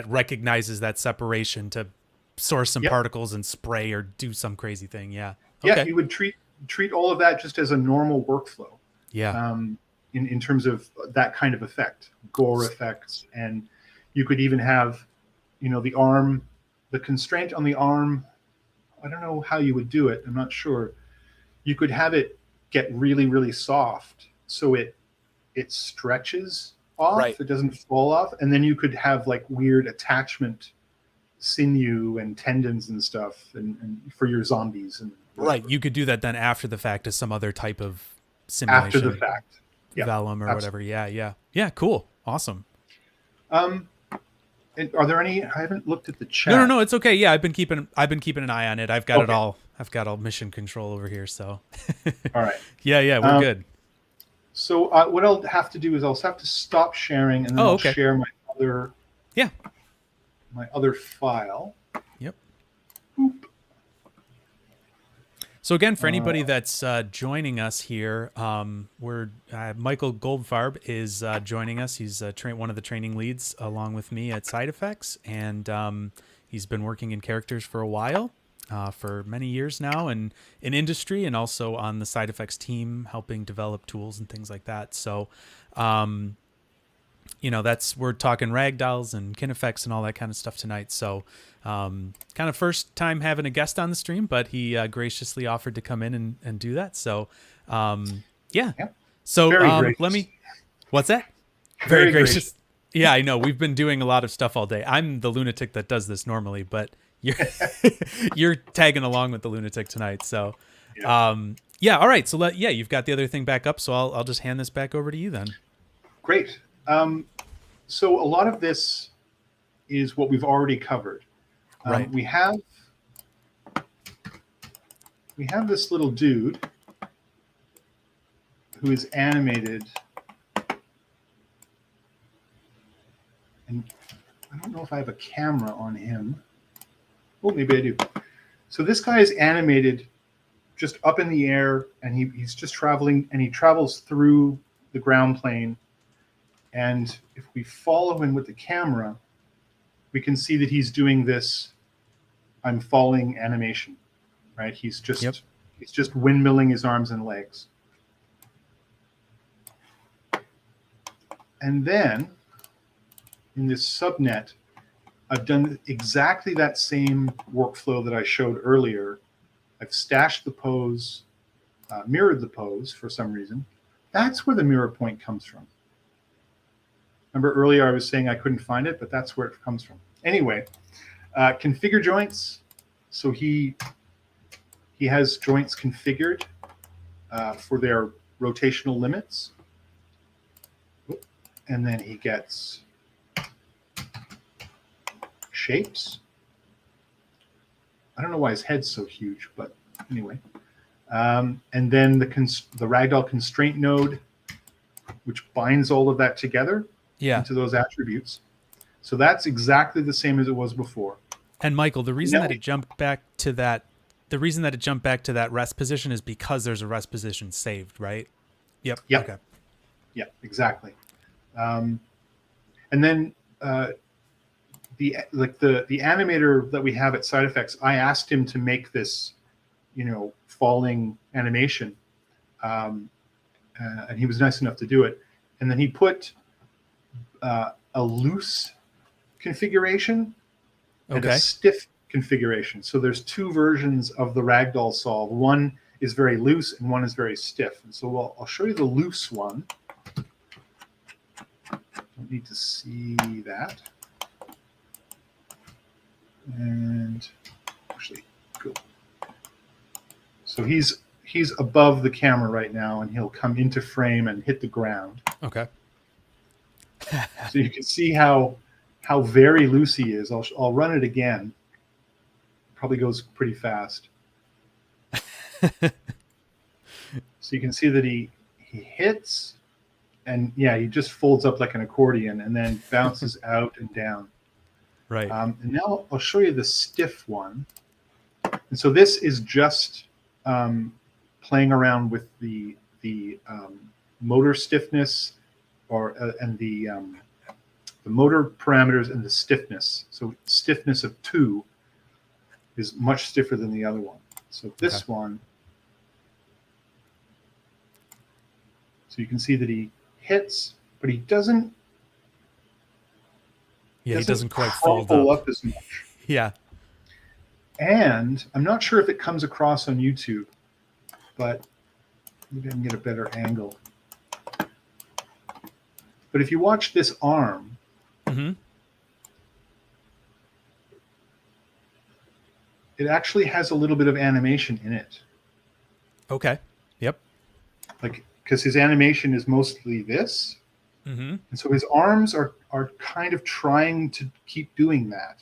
recognizes that separation to source some Yep. particles and spray or do some crazy thing. Yeah. Yeah, Okay. you would treat all of that just as a normal workflow, Yeah. in terms of that kind of effect, gore effects. And you could even have, the arm, the constraint on the arm. I don't know how you would do it. I'm not sure. You could have it get really, really soft, so it stretches Right. off. It doesn't fall off, and then you could have like weird attachment sinew and tendons and stuff, and for your zombies and whatever. Right. You could do that then after the fact as some other type of After simulation, the fact. Yeah, vellum or absolutely. whatever. Yeah. Yeah. Yeah. Cool. Awesome. And are there any? I haven't looked at the chat. No. It's okay. Yeah. I've been keeping an eye on it. I've got it Okay. all. I've got all mission control over here. So All right. yeah. We're good. So what I'll have to do is I'll have to stop sharing, and then I'll okay. share my other Yeah. file. Yep. Boop. So again, for anybody that's joining us here, we're Michael Goldfarb is joining us. He's one of the training leads along with me at SideFX, and he's been working in characters for a while, for many years now, and in industry, and also on the SideFX team, helping develop tools and things like that. So, we're talking Ragdolls and KineFX and all that kind of stuff tonight. So, kind of first time having a guest on the stream, but he graciously offered to come in and do that. So, yeah. So, let me. What's that? Very gracious. Yeah, I know. We've been doing a lot of stuff all day. I'm the lunatic that does this normally, but you're tagging along with the lunatic tonight. So, yeah. All right. So you've got the other thing back up. So I'll just hand this back over to you then. Great. So a lot of this is what we've already covered. Right. We have this little dude who is animated, and I don't know if I have a camera on him. Oh, maybe I do. So this guy is animated just up in the air, and he's just traveling, and he travels through the ground plane. And if we follow him with the camera, we can see that he's doing this I'm falling animation, right? He's just windmilling his arms and legs. And then in this subnet, I've done exactly that same workflow that I showed earlier. I've stashed the pose, mirrored the pose for some reason. That's where the mirror point comes from. Remember earlier I was saying I couldn't find it, but that's where it comes from. Anyway, configure joints. So he has joints configured. for their rotational limits. And then he gets shapes. I don't know why his head's so huge, but anyway. And then the Ragdoll constraint node, which binds all of that together into those attributes. So that's exactly the same as it was before. And Michael, the reason that it jumped back to that, rest position is because there's a rest position saved, right? Yep. Okay. Yeah, exactly. And then the animator that we have at SideFX, I asked him to make this, falling animation, and he was nice enough to do it. And then he put a loose configuration and a stiff configuration. So there's two versions of the Ragdoll solve. One is very loose and one is very stiff. And so I'll show you the loose one. Don't need to see that. And actually, cool. So he's above the camera right now, and he'll come into frame and hit the ground. Okay. So you can see how very loose he is. I'll run it again. Probably goes pretty fast. So you can see that he hits, and yeah, he just folds up like an accordion and then bounces out and down. Right. And now I'll show you the stiff one. And so this is just playing around with the motor stiffness and the motor parameters and the stiffness. So stiffness of 2 is much stiffer than the other one. So this one, so you can see that he hits, but he doesn't. Yeah, he doesn't quite fold up as much. Yeah. And I'm not sure if it comes across on YouTube, but maybe I can get a better angle. But if you watch this arm, it actually has a little bit of animation in it. Okay. Yep. Because his animation is mostly this. And so his arms are kind of trying to keep doing that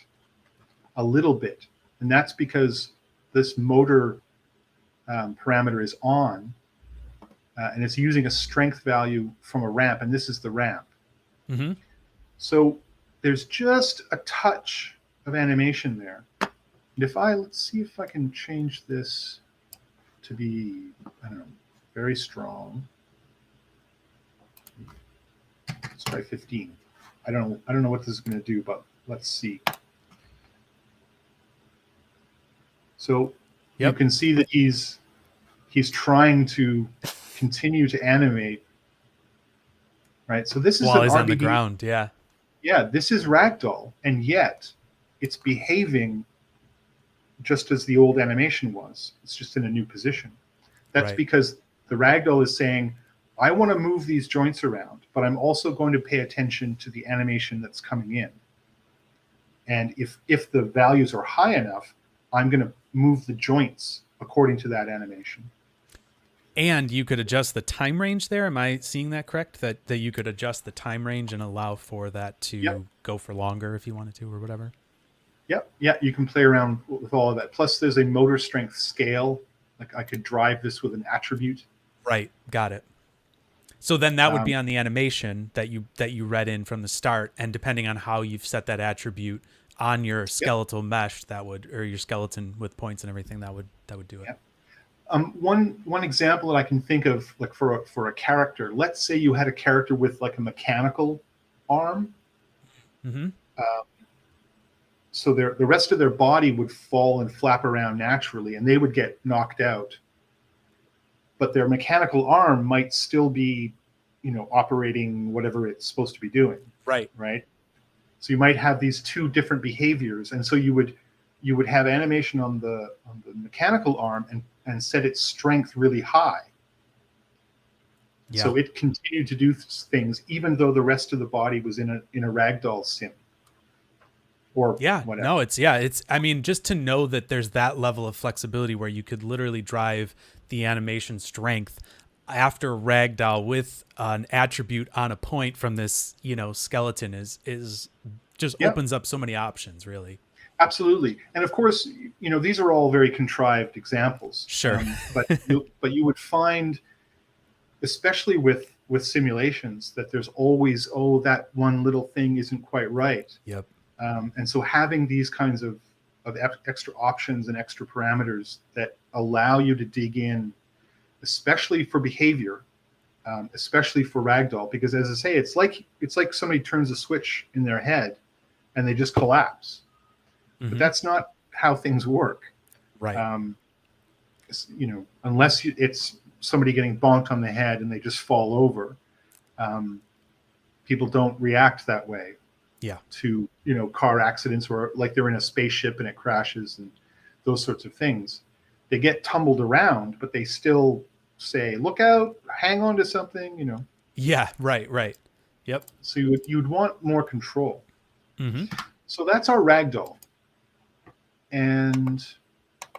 a little bit. And that's because this motor parameter is on, and it's using a strength value from a ramp, and this is the ramp. So there's just a touch of animation there. And let's see if I can change this to be, I don't know, very strong. Let's try 15. I don't know what this is going to do, but let's see. So you can see that he's trying to continue to animate, right? So this is while an he's RBD, on the ground, yeah. Yeah, this is Ragdoll, and yet it's behaving just as the old animation was. It's just in a new position. That's because the Ragdoll is saying, I want to move these joints around, but I'm also going to pay attention to the animation that's coming in. And if the values are high enough, I'm going to move the joints according to that animation. And you could adjust the time range there. Am I seeing that correct? That you could adjust the time range and allow for that to go for longer if you wanted to or whatever? Yep. Yeah, you can play around with all of that. Plus, there's a motor strength scale. Like I could drive this with an attribute. Right. Got it. So then that would be on the animation that you read in from the start, and depending on how you've set that attribute on your skeletal mesh, or your skeleton with points and everything, that would do it. Yep. One example that I can think of, like for a character, let's say you had a character with like a mechanical arm. So the rest of their body would fall and flap around naturally, and they would get knocked out. But their mechanical arm might still be, operating whatever it's supposed to be doing. Right. So you might have these two different behaviors, and so you would have animation on the mechanical arm and set its strength really high. Yeah. So it continued to do things even though the rest of the body was in a Ragdoll sim. or Yeah, whatever. no, I mean, just to know that there's that level of flexibility where you could literally drive the animation strength after ragdoll with an attribute on a point from this, skeleton is just Yeah, opens up so many options, really. absolutely. And of course, these are all very contrived examples. Sure. But you would find, especially with simulations, that there's always, oh, that one little thing isn't quite right. Yep. And so having these kinds of extra options and extra parameters that allow you to dig in, especially for behavior, especially for ragdoll, because as I say, it's like somebody turns a switch in their head and they just collapse. But that's not how things work. Right. Unless it's somebody getting bonked on the head and they just fall over. People don't react that way. Yeah. To car accidents, or like they're in a spaceship and it crashes and those sorts of things. They get tumbled around, but they still say, "Look out! Hang on to something." Yeah. Right. Yep. So you'd want more control. Mm-hmm. So that's our ragdoll, and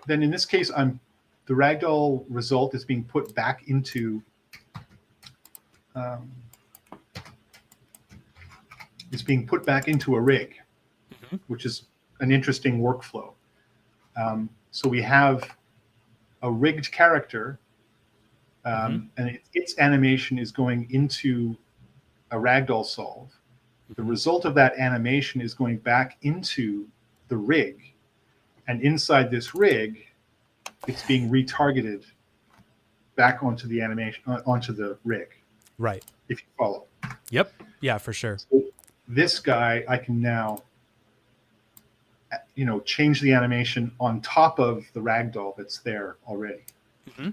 then in this case, the ragdoll result is being put back into. Is being put back into a rig, which is an interesting workflow. So we have a rigged character, and its animation is going into a ragdoll solve. The result of that animation is going back into the rig, and inside this rig, it's being retargeted back onto the animation, onto the rig. Right. If you follow. Yep. Yeah, for sure. So this guy, I can now, change the animation on top of the ragdoll that's there already. Mm-hmm.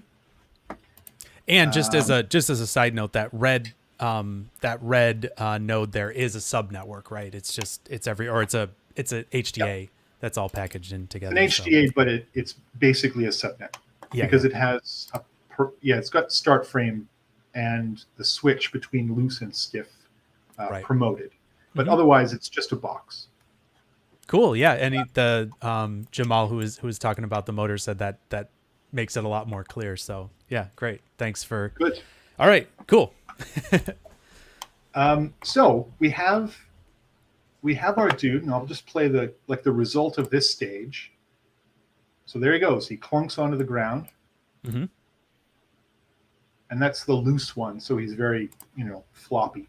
And just as a side note, that red node there is a subnetwork, right? It's a HDA that's all packaged in together. It's an HDA, but it's basically a subnet because it has it's got start frame and the switch between loose and stiff promoted. But otherwise, it's just a box. Cool. Yeah. And the Jamal, who was talking about the motor, said that makes it a lot more clear. So yeah, great. Thanks for. Good. All right. Cool. So we have our dude, and I'll just play the result of this stage. So there he goes. He clunks onto the ground, and that's the loose one. So he's very floppy.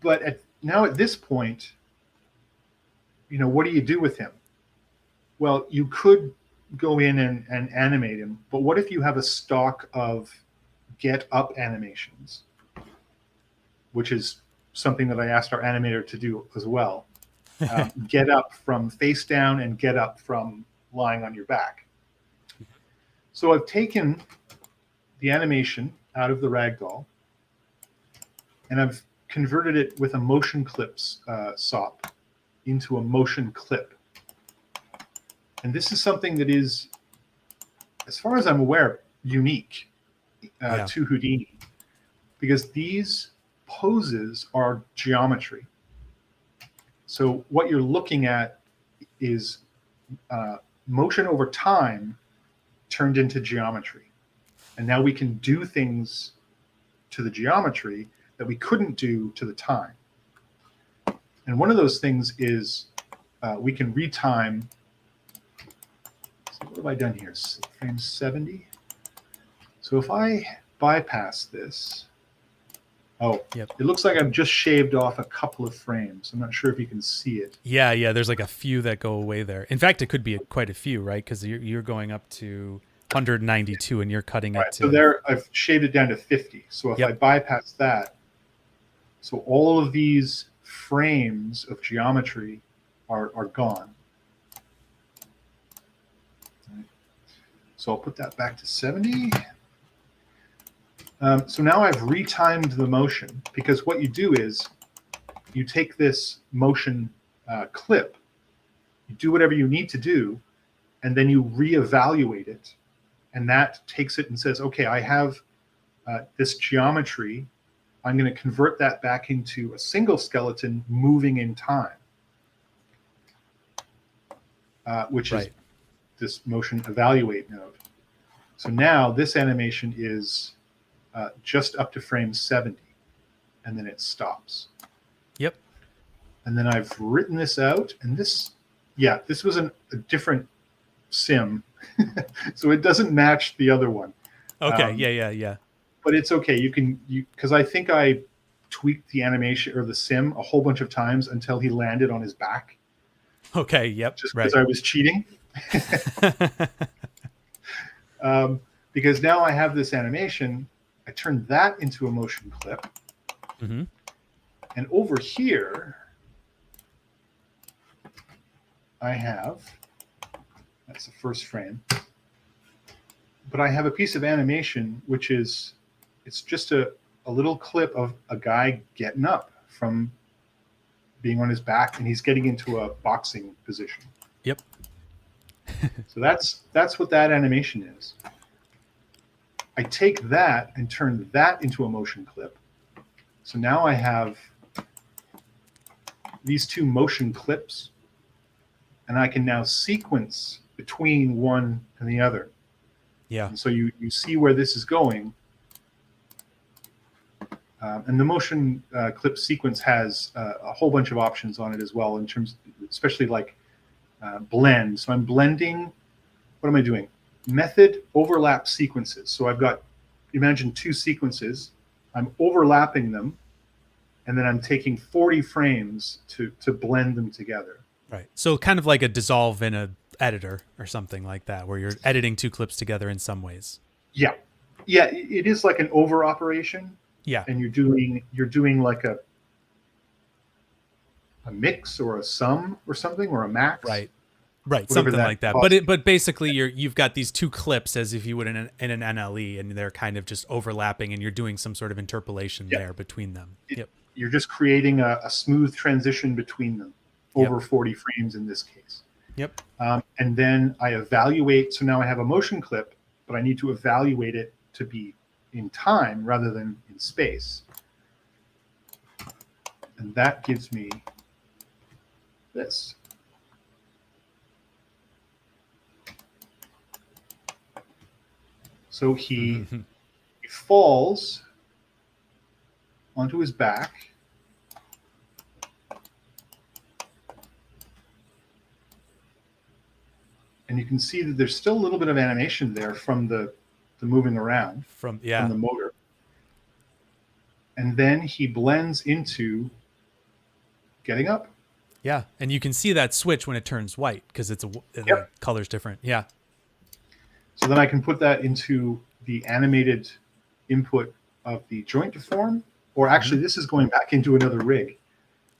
But now at this point, what do you do with him? Well, you could go in and animate him, but what if you have a stock of get up animations, which is something that I asked our animator to do as well. Get up from face down and get up from lying on your back. So I've taken the animation out of the ragdoll, and I've converted it with a motion clips SOP into a motion clip. And this is something that is, as far as I'm aware, unique to Houdini, because these poses are geometry. So what you're looking at is motion over time turned into geometry. And now we can do things to the geometry that we couldn't do to the time. And one of those things is we can retime. So what have I done here? Frame 70. So if I bypass this, it looks like I've just shaved off a couple of frames. I'm not sure if you can see it. Yeah. There's like a few that go away there. In fact, it could be quite a few, right? Because you're going up to 192 and you're cutting it to. So there, I've shaved it down to 50. So if I bypass that, so all of these frames of geometry are gone. So I'll put that back to 70. So now I've retimed the motion, because what you do is you take this motion clip, you do whatever you need to do, and then you reevaluate it. And that takes it and says, okay, I have this geometry I'm going to convert that back into a single skeleton moving in time, which is Right. this motion evaluate node. So now this animation is just up to frame 70, and then it stops. Yep. And then I've written this out, and this was a different sim, so it doesn't match the other one. Okay. Yeah. But it's okay. Because I think I tweaked the animation or the sim a whole bunch of times until he landed on his back. Okay. Yep. Just Right. because I was cheating. Because now I have this animation, I turned that into a motion clip. Mm-hmm. And over here, I have, that's the first frame, but I have a piece of animation, which is, it's just a little clip of a guy getting up from being on his back, and he's getting into a boxing position. Yep. So that's what that animation is. I take that and turn that into a motion clip. So now I have these two motion clips, and I can now sequence between one and the other. Yeah. And so you see where this is going. And the motion clip sequence has a whole bunch of options on it as well, in terms, especially like blend. So I'm blending. What am I doing? Method overlap sequences. So I've got, imagine two sequences. I'm overlapping them, and then I'm taking 40 frames to blend them together. Right. So kind of like a dissolve in a editor or something like that, where you're editing two clips together in some ways. Yeah. It is like an over operation. Yeah. And you're doing like a mix or a sum or something, or a max. Right. Whatever Something that like that. costs. But basically you've got these two clips as if you would in an NLE, and they're kind of just overlapping, and you're doing some sort of interpolation there between them. Yep. You're just creating a smooth transition between them over 40 frames in this case. Yep. And then I evaluate. So now I have a motion clip, but I need to evaluate it to be in time rather than in space. And that gives me this. So he falls onto his back. And you can see that there's still a little bit of animation there from the moving around From the motor. And then he blends into getting up. Yeah, and you can see that switch when it turns white, because the color's different. Yeah. So then I can put that into the animated input of the joint deform, or actually this is going back into another rig.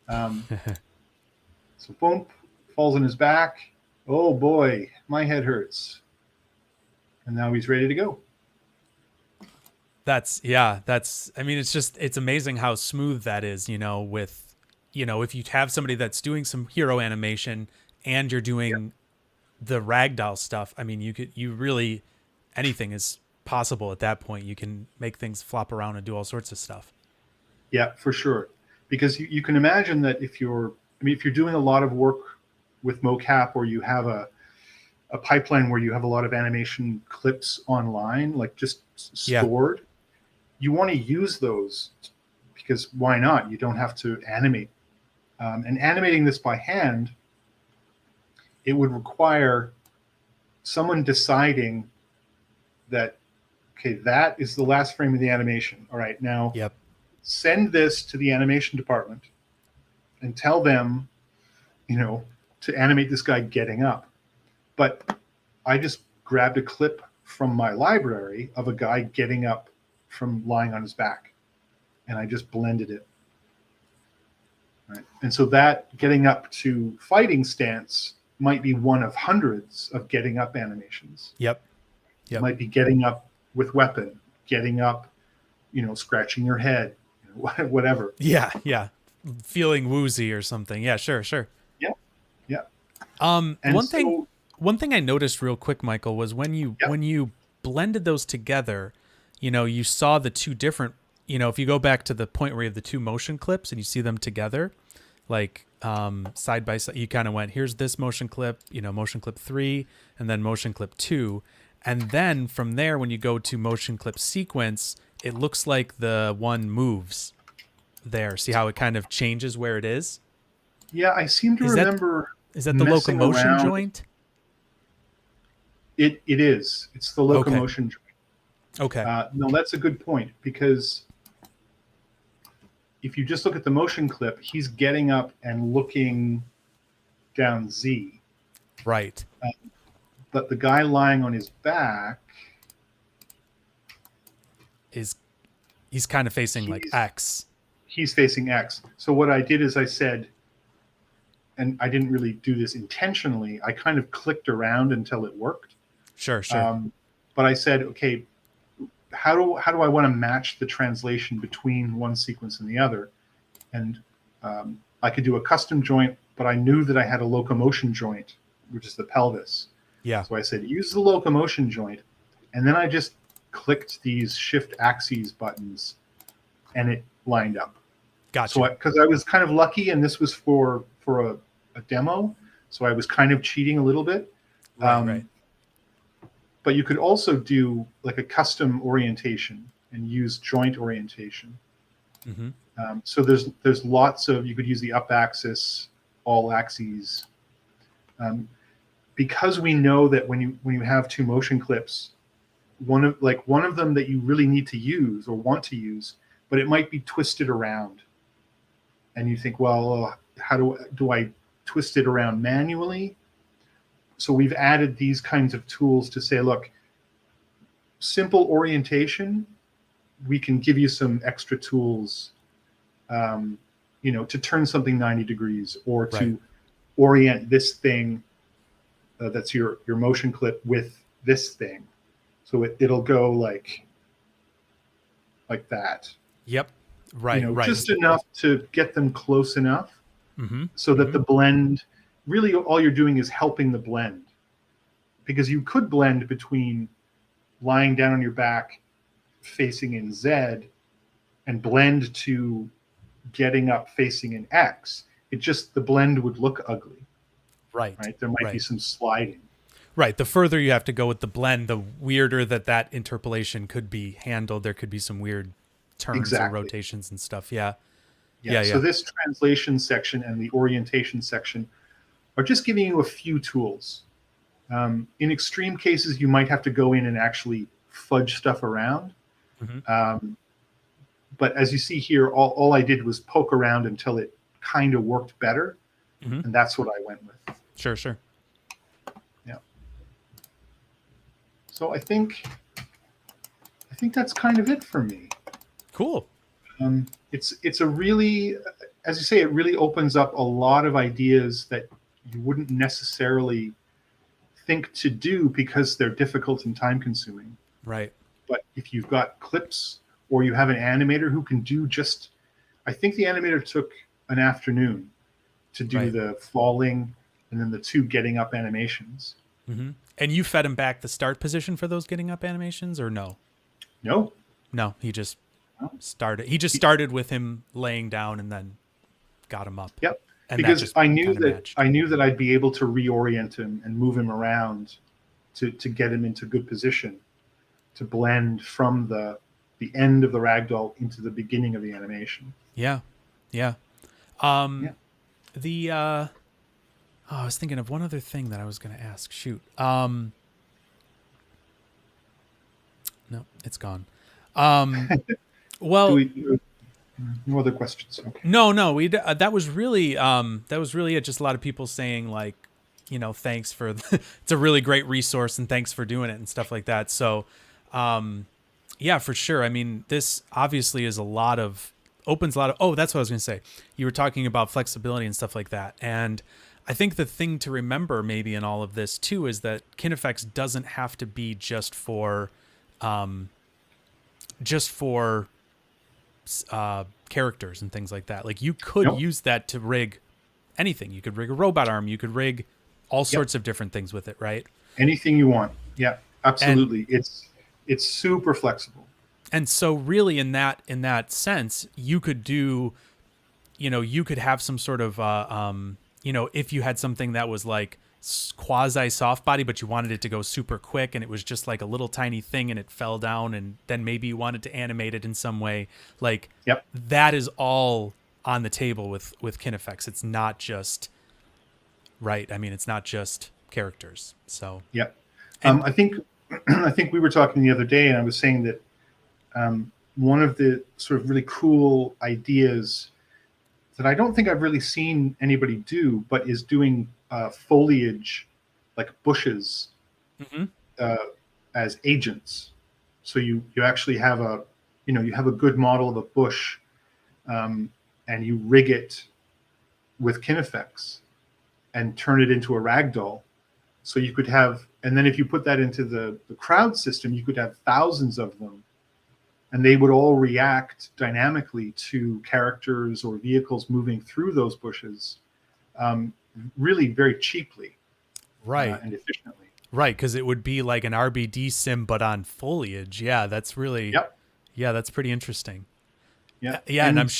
So boom, falls on his back. Oh boy, my head hurts. And now he's ready to go. It's amazing how smooth that is, with, if you have somebody that's doing some hero animation and you're doing the ragdoll stuff. I mean, anything is possible at that point. You can make things flop around and do all sorts of stuff. Yeah, for sure. Because you can imagine that if you're doing a lot of work with mocap, or you have a pipeline where you have a lot of animation clips online, like just stored, you want to use those, because why not? You don't have to animate. And animating this by hand, it would require someone deciding that, okay, that is the last frame of the animation. All right, now send this to the animation department and tell them, to animate this guy getting up. But I just grabbed a clip from my library of a guy getting up from lying on his back, and I just blended it. Right. And so that getting up to fighting stance might be one of hundreds of getting up animations. Yep. It might be getting up with weapon, getting up, scratching your head, whatever. Yeah. Feeling woozy or something. Yeah, sure. Yeah. One thing I noticed real quick, Michael, was when you blended those together, you saw the two different, if you go back to the point where you have the two motion clips and you see them together, like side by side, you kind of went, here's this motion clip, motion clip 3, and then motion clip 2. And then from there, when you go to motion clip sequence, it looks like the one moves there. See how it kind of changes where it is? Yeah, I seem to remember. Is that the messing locomotion around. joint? It is. It's the locomotion joint. Okay. No, that's a good point, because if you just look at the motion clip, he's getting up and looking down Z. Right. But the guy lying on his back he's kind of facing like X. He's facing X. So what I did is I said, and I didn't really do this intentionally, I kind of clicked around until it worked. Sure. But I said, okay, how do I want to match the translation between one sequence and the other? And I could do a custom joint, but I knew that I had a locomotion joint, which is the pelvis. Yeah. So I said, use the locomotion joint. And then I just clicked these shift axes buttons and it lined up. Gotcha. So because I was kind of lucky, and this was for a demo, so I was kind of cheating a little bit. Right. But you could also do like a custom orientation and use joint orientation. Mm-hmm. So there's lots of, you could use the up axis, all axes. Because we know that when you have two motion clips, one of them that you really need to use or want to use, but it might be twisted around, and you think, well, how do I twist it around manually? So we've added these kinds of tools to say, look, simple orientation, we can give you some extra tools, to turn something 90 degrees or to orient this thing that's your motion clip with this thing. So it'll go like that. Yep. Right. Right. Just enough to get them close enough, mm-hmm. so that the blend, really all you're doing is helping the blend. Because you could blend between lying down on your back facing in Z and blend to getting up facing in X. The blend would look ugly. Right. There might be some sliding. Right. The further you have to go with the blend, the weirder that interpolation could be handled. There could be some weird turns and rotations and stuff. Yeah. So this translation section and the orientation section are just giving you a few tools. In extreme cases, you might have to go in and actually fudge stuff around. Mm-hmm. But as you see here, all I did was poke around until it kind of worked better. Mm-hmm. And that's what I went with. Sure. Yeah. So I think that's kind of it for me. Cool. It's a really, as you say, it really opens up a lot of ideas that you wouldn't necessarily think to do because they're difficult and time consuming. Right. But if you've got clips or you have an animator who can do I think the animator took an afternoon to do the falling and then the two getting up animations. Mm-hmm. And you fed him back the start position for those getting up animations, or no? No, he just started. He just started with him laying down and then got him up. Yep. And because I knew that I'd be able to reorient him and move him around to get him into good position to blend from the end of the ragdoll into the beginning of the animation. Yeah. I was thinking of one other thing that I was going to ask. Shoot. No, it's gone. Well, no other questions. Okay. No. That was really it. Just a lot of people saying like, thanks for it's a really great resource and thanks for doing it and stuff like that. So, yeah, for sure. I mean, this obviously is opens a lot of. Oh, that's what I was going to say. You were talking about flexibility and stuff like that, and I think the thing to remember maybe in all of this too is that KineFX doesn't have to be just for characters and things like that. Like you could use that to rig anything. You could rig a robot arm. You could rig all sorts of different things with it, right? Anything you want. Yeah, absolutely. It's super flexible. And so really in that sense, you could do, you could have some sort of, if you had something that was like quasi soft body, but you wanted it to go super quick and it was just like a little tiny thing and it fell down and then maybe you wanted to animate it in some way, like Yep. that is all on the table with KineFX. It's not just, right. I mean, it's not just characters. So, Yep. and I think I think we were talking the other day, and I was saying that one of the sort of really cool ideas that I don't think I've really seen anybody do, but is doing foliage, like bushes, mhm. uh, as agents. So you actually have a you have a good model of a bush, and you rig it with KineFX and turn it into a ragdoll. So you could have, and then if you put that into the crowd system, you could have thousands of them, and they would all react dynamically to characters or vehicles moving through those bushes, um, really very cheaply Right. and efficiently. Right, because it would be like an RBD sim, but on foliage. Yeah, that's really, Yep. yeah, that's pretty interesting. Yeah. Yeah, and And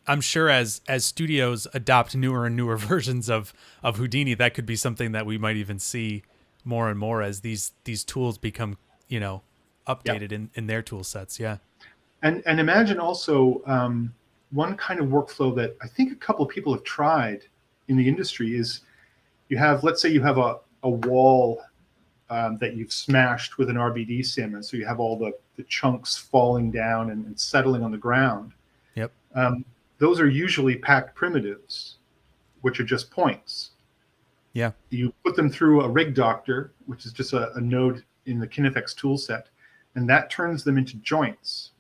I'm sure as studios adopt newer and newer versions of Houdini, that could be something that we might even see more and more as these tools become, yeah. updated in their tool sets. Yeah. And imagine also one kind of workflow that I think a couple of people have tried in the industry is you have, let's say you have a wall that you've smashed with an RBD sim, and so you have all the chunks falling down and settling on the ground. Yep. Um, those are usually packed primitives, which are just points. Yeah. You put them through a rig doctor, which is just a node in the KineFX toolset, and that turns them into joints.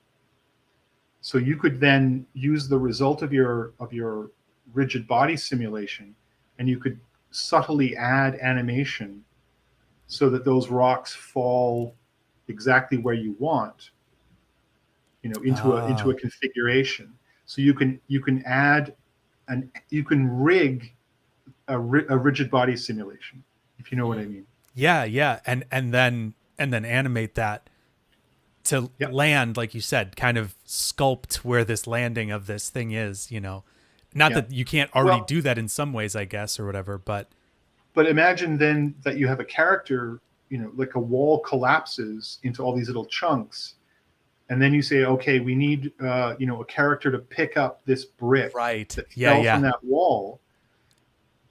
So you could then use the result of your rigid body simulation, and you could subtly add animation so that those rocks fall exactly where you want, into a Ah. configuration. So you can add and you can rig a rigid body simulation, if you know what I mean. Yeah, yeah, and then animate that to Yep. land, like you said, kind of sculpt where this landing of this thing is. Not Yeah. that you can't already Well, do that in some ways, I guess, or whatever. But but imagine then that you have a character, like a wall collapses into all these little chunks, and then you say, okay, we need a character to pick up this brick right, that yeah, fell from yeah, that wall.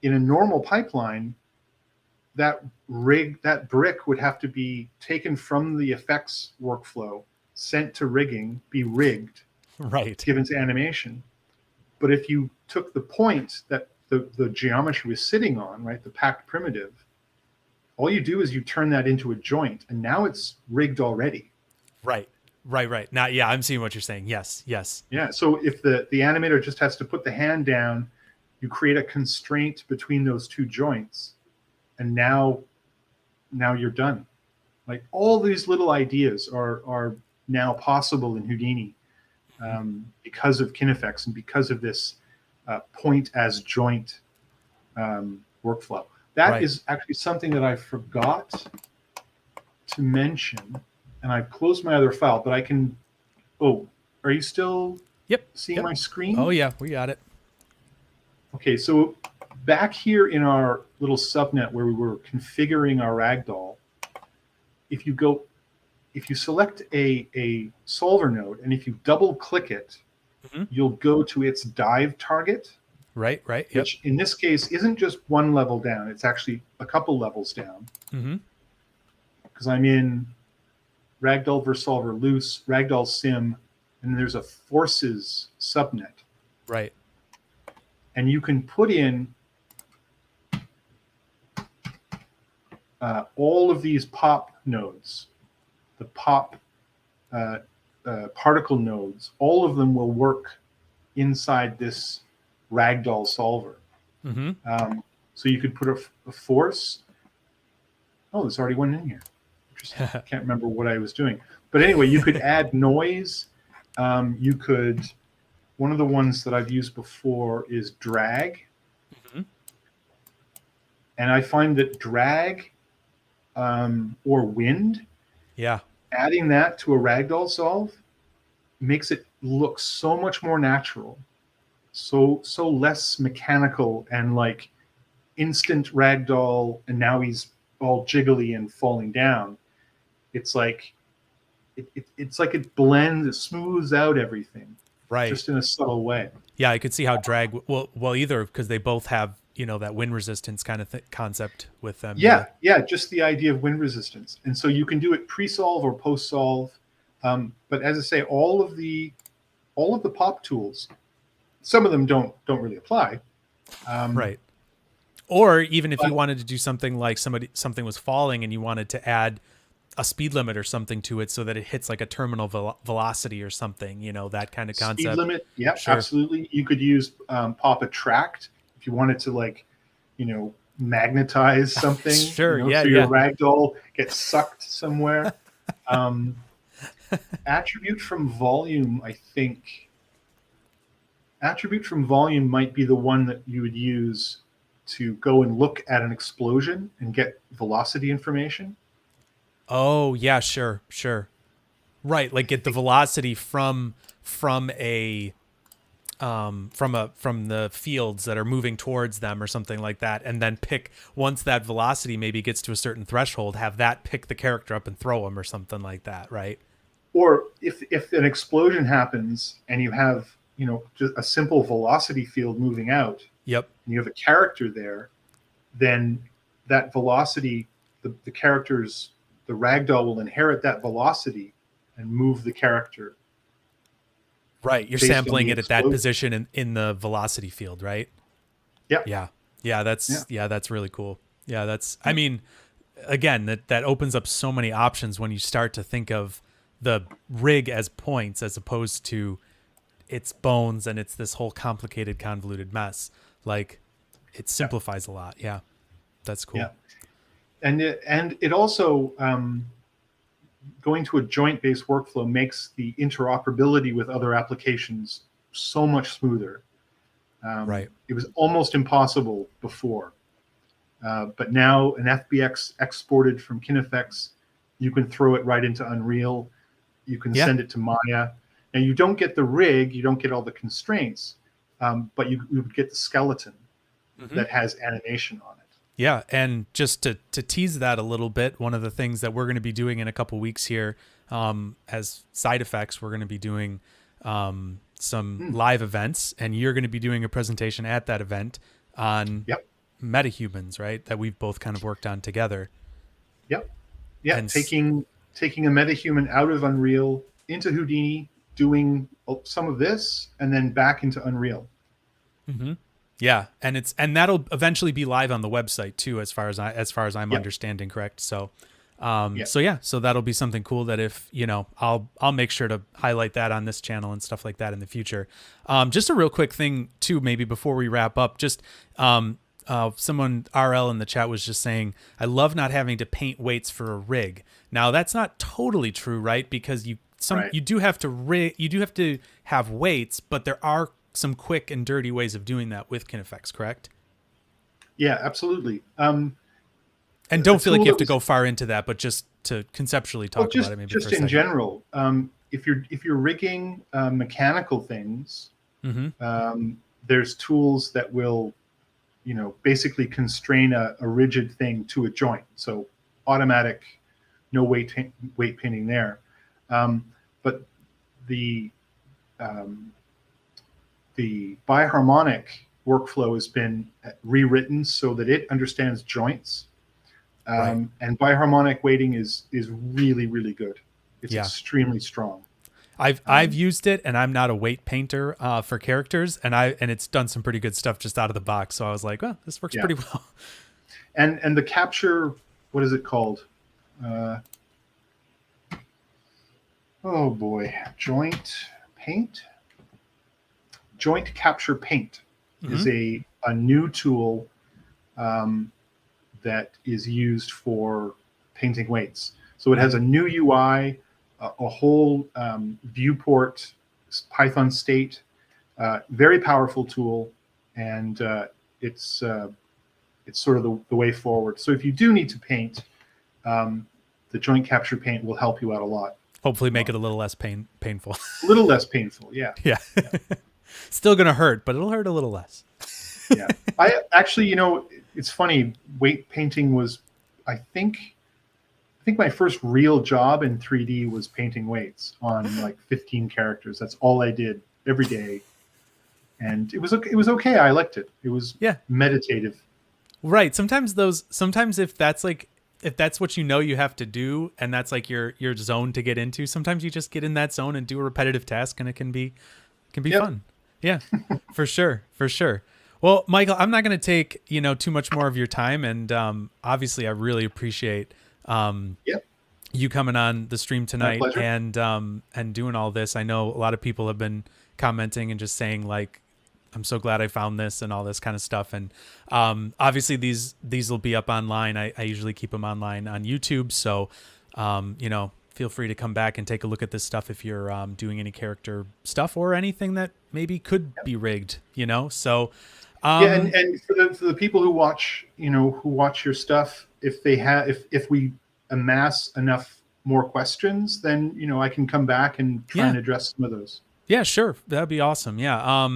In a normal pipeline, that brick would have to be taken from the effects workflow, sent to rigging, be rigged, right, given to animation. But if you took the point that the geometry was sitting on, right, the packed primitive, all you do is you turn that into a joint, and now it's rigged already. right, right. Now, yeah, I'm seeing what you're saying. Yes, yes, Yeah. So if the animator just has to put the hand down, you create a constraint between those two joints, and now you're done. Like all these little ideas are now possible in Houdini, because of KineFX and because of this point as joint workflow. That right. is actually something that I forgot to mention, and I've closed my other file, but I can. Oh, are you still Yep, seeing yep. my Oh screen? yeah, we got it. Okay, so back here in our little subnet where we were configuring our ragdoll, if you go, if you select a solver node and if you double click it, Hmm. you'll go to its dive target, Right, right. Yep. which in this case isn't just one level down, it's actually a couple levels down, Hmm. because I'm in Ragdoll vs Solver loose, Ragdoll sim, and there's a forces subnet. Right. And you can put in all of these pop nodes, the pop uh, particle nodes, all of them will work inside this Ragdoll solver. Hmm. So you could put a force. Oh, there's already one in here. Interesting. I can't remember what I was doing. But anyway, you could add noise. You could, one of the ones that I've used before is drag. Hmm. And I find that drag or wind, Yeah. adding that to a ragdoll solve makes it look so much more natural, so less mechanical and like instant ragdoll, and now he's all jiggly and falling down. It's like it's like it blends, it smooths out everything Right. just in a subtle way. Yeah, I could see how drag. Well, either because they both have that wind resistance kind of concept with them. Yeah. Yeah, just the idea of wind resistance, and so you can do it pre-solve or post-solve. But as I say, all of the pop tools, some of them don't really apply. Right. Or even if you But wanted to do something like something was falling and you wanted to add a speed limit or something to it so that it hits like a terminal velocity or something, that kind of speed concept. limit, yeah, Sure. absolutely. You could use pop attract if you wanted to, like, magnetize something, Sure. Yeah. so your Yeah. ragdoll gets sucked somewhere. Um, attribute from volume, I think. Attribute from volume might be the one that you would use to go and look at an explosion and get velocity information. Oh, yeah. Sure. Sure. Right. Like get the velocity from a from the fields that are moving towards them or something like that, and then pick once that velocity maybe gets to a certain threshold, have that pick the character up and throw them or something like that, right? Or if an explosion happens and you have, just a simple velocity field moving out, Yep. and you have a character there, then that velocity, the character's, the ragdoll will inherit that velocity and move the character Right. You're based on sampling the it at that explosion. position in the velocity field, right? Yeah. Yeah. Yeah, Yeah. that's really cool. Yeah, I mean, again, that opens up so many options when you start to think of the rig as points as opposed to its bones and it's this whole complicated convoluted mess. Like it simplifies a lot. Yeah. That's cool. Yeah. And it also, going to a joint-based workflow makes the interoperability with other applications so much smoother. Right. It was almost impossible before, but now an FBX exported from KineFX, you can throw it right into Unreal. You can Yeah. send it to Maya, and you don't get the rig, you don't get all the constraints, but you get the skeleton that has animation on it. Yeah, and just to tease that a little bit, one of the things that we're going to be doing in a couple weeks here, as SideFX, we're going to be doing some live events, and you're going to be doing a presentation at that event on Yep. metahumans, right? That we've both kind of worked on together. Yep. Yeah. And Taking a metahuman out of Unreal into Houdini, doing some of this, and then back into Unreal. Mm-hmm. Yeah, and that'll eventually be live on the website too, as far as I'm Yep. understanding, correct? So, Yep. so that'll be something cool that if I'll make sure to highlight that on this channel and stuff like that in the future. Just a real quick thing too, maybe before we wrap up, just someone RL in the chat was just saying, I love not having to paint weights for a rig. Now that's not totally true, right? Because Right. you do have to have weights, but there are some quick and dirty ways of doing that with KineFX, correct? Yeah, absolutely. And don't feel like you have to go far into that, but just to conceptually talk about it maybe just for a in second. general, if you're rigging mechanical things, there's tools that will, basically constrain a rigid thing to a joint. So automatic, no weight pinning there. But the biharmonic workflow has been rewritten so that it understands joints. Right. And biharmonic weighting is really, really good. It's extremely strong. I've used it, and I'm not a weight painter for characters, and it's done some pretty good stuff just out of the box. So I was like, well, this works pretty well. And the capture, what is it called? Oh boy, joint capture paint is a new tool that is used for painting weights. So it has a new UI, a whole viewport, Python state, very powerful tool, and it's sort of the way forward. So if you do need to paint, the joint capture paint will help you out a lot. Hopefully make it a little less painful. A little less painful. Yeah. Yeah. Yeah. Still going to hurt, but it'll hurt a little less. Yeah. I actually, it's funny. Weight painting was, I think my first real job in 3D was painting weights on like 15 characters. That's all I did every day. And it was okay. I liked it. It was meditative. Right. Sometimes if that's what you have to do, and that's like your zone to get into, sometimes you just get in that zone and do a repetitive task, and it can be fun. Yeah, for sure. For sure. Well, Michael, I'm not going to take, too much more of your time. And obviously I really appreciate you coming on the stream tonight and doing all this. I know a lot of people have been commenting and just saying like, I'm so glad I found this and all this kind of stuff. And obviously these will be up online. I usually keep them online on YouTube. So, feel free to come back and take a look at this stuff if you're doing any character stuff or anything that maybe could be rigged, So, and for the people who watch, your stuff, if we amass enough more questions, then, I can come back and try and address some of those. Yeah, sure. That'd be awesome. Yeah.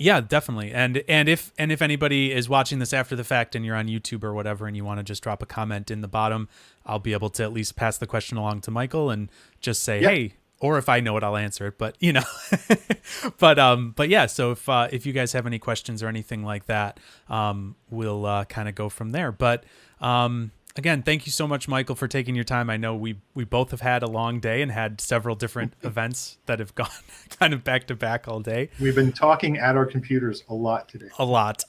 Yeah, definitely. And if anybody is watching this after the fact and you're on YouTube or whatever, and you want to just drop a comment in the bottom, I'll be able to at least pass the question along to Michael and just say, hey, or if I know it, I'll answer it. But but yeah. So if you guys have any questions or anything like that, we'll kind of go from there. But again, thank you so much, Michael, for taking your time. I know we both have had a long day and had several different events that have gone kind of back to back all day. We've been talking at our computers a lot today. A lot.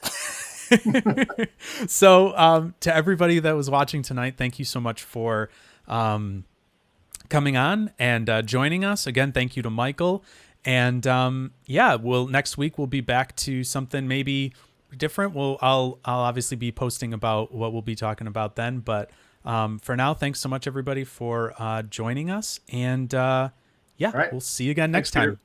So to everybody that was watching tonight, thank you so much for coming on and joining us. Again, thank you to Michael. And next week we'll be back to something maybe different. I'll obviously be posting about what we'll be talking about then, but for now, thanks so much everybody for joining us, and right. We'll see you again next time. Peter.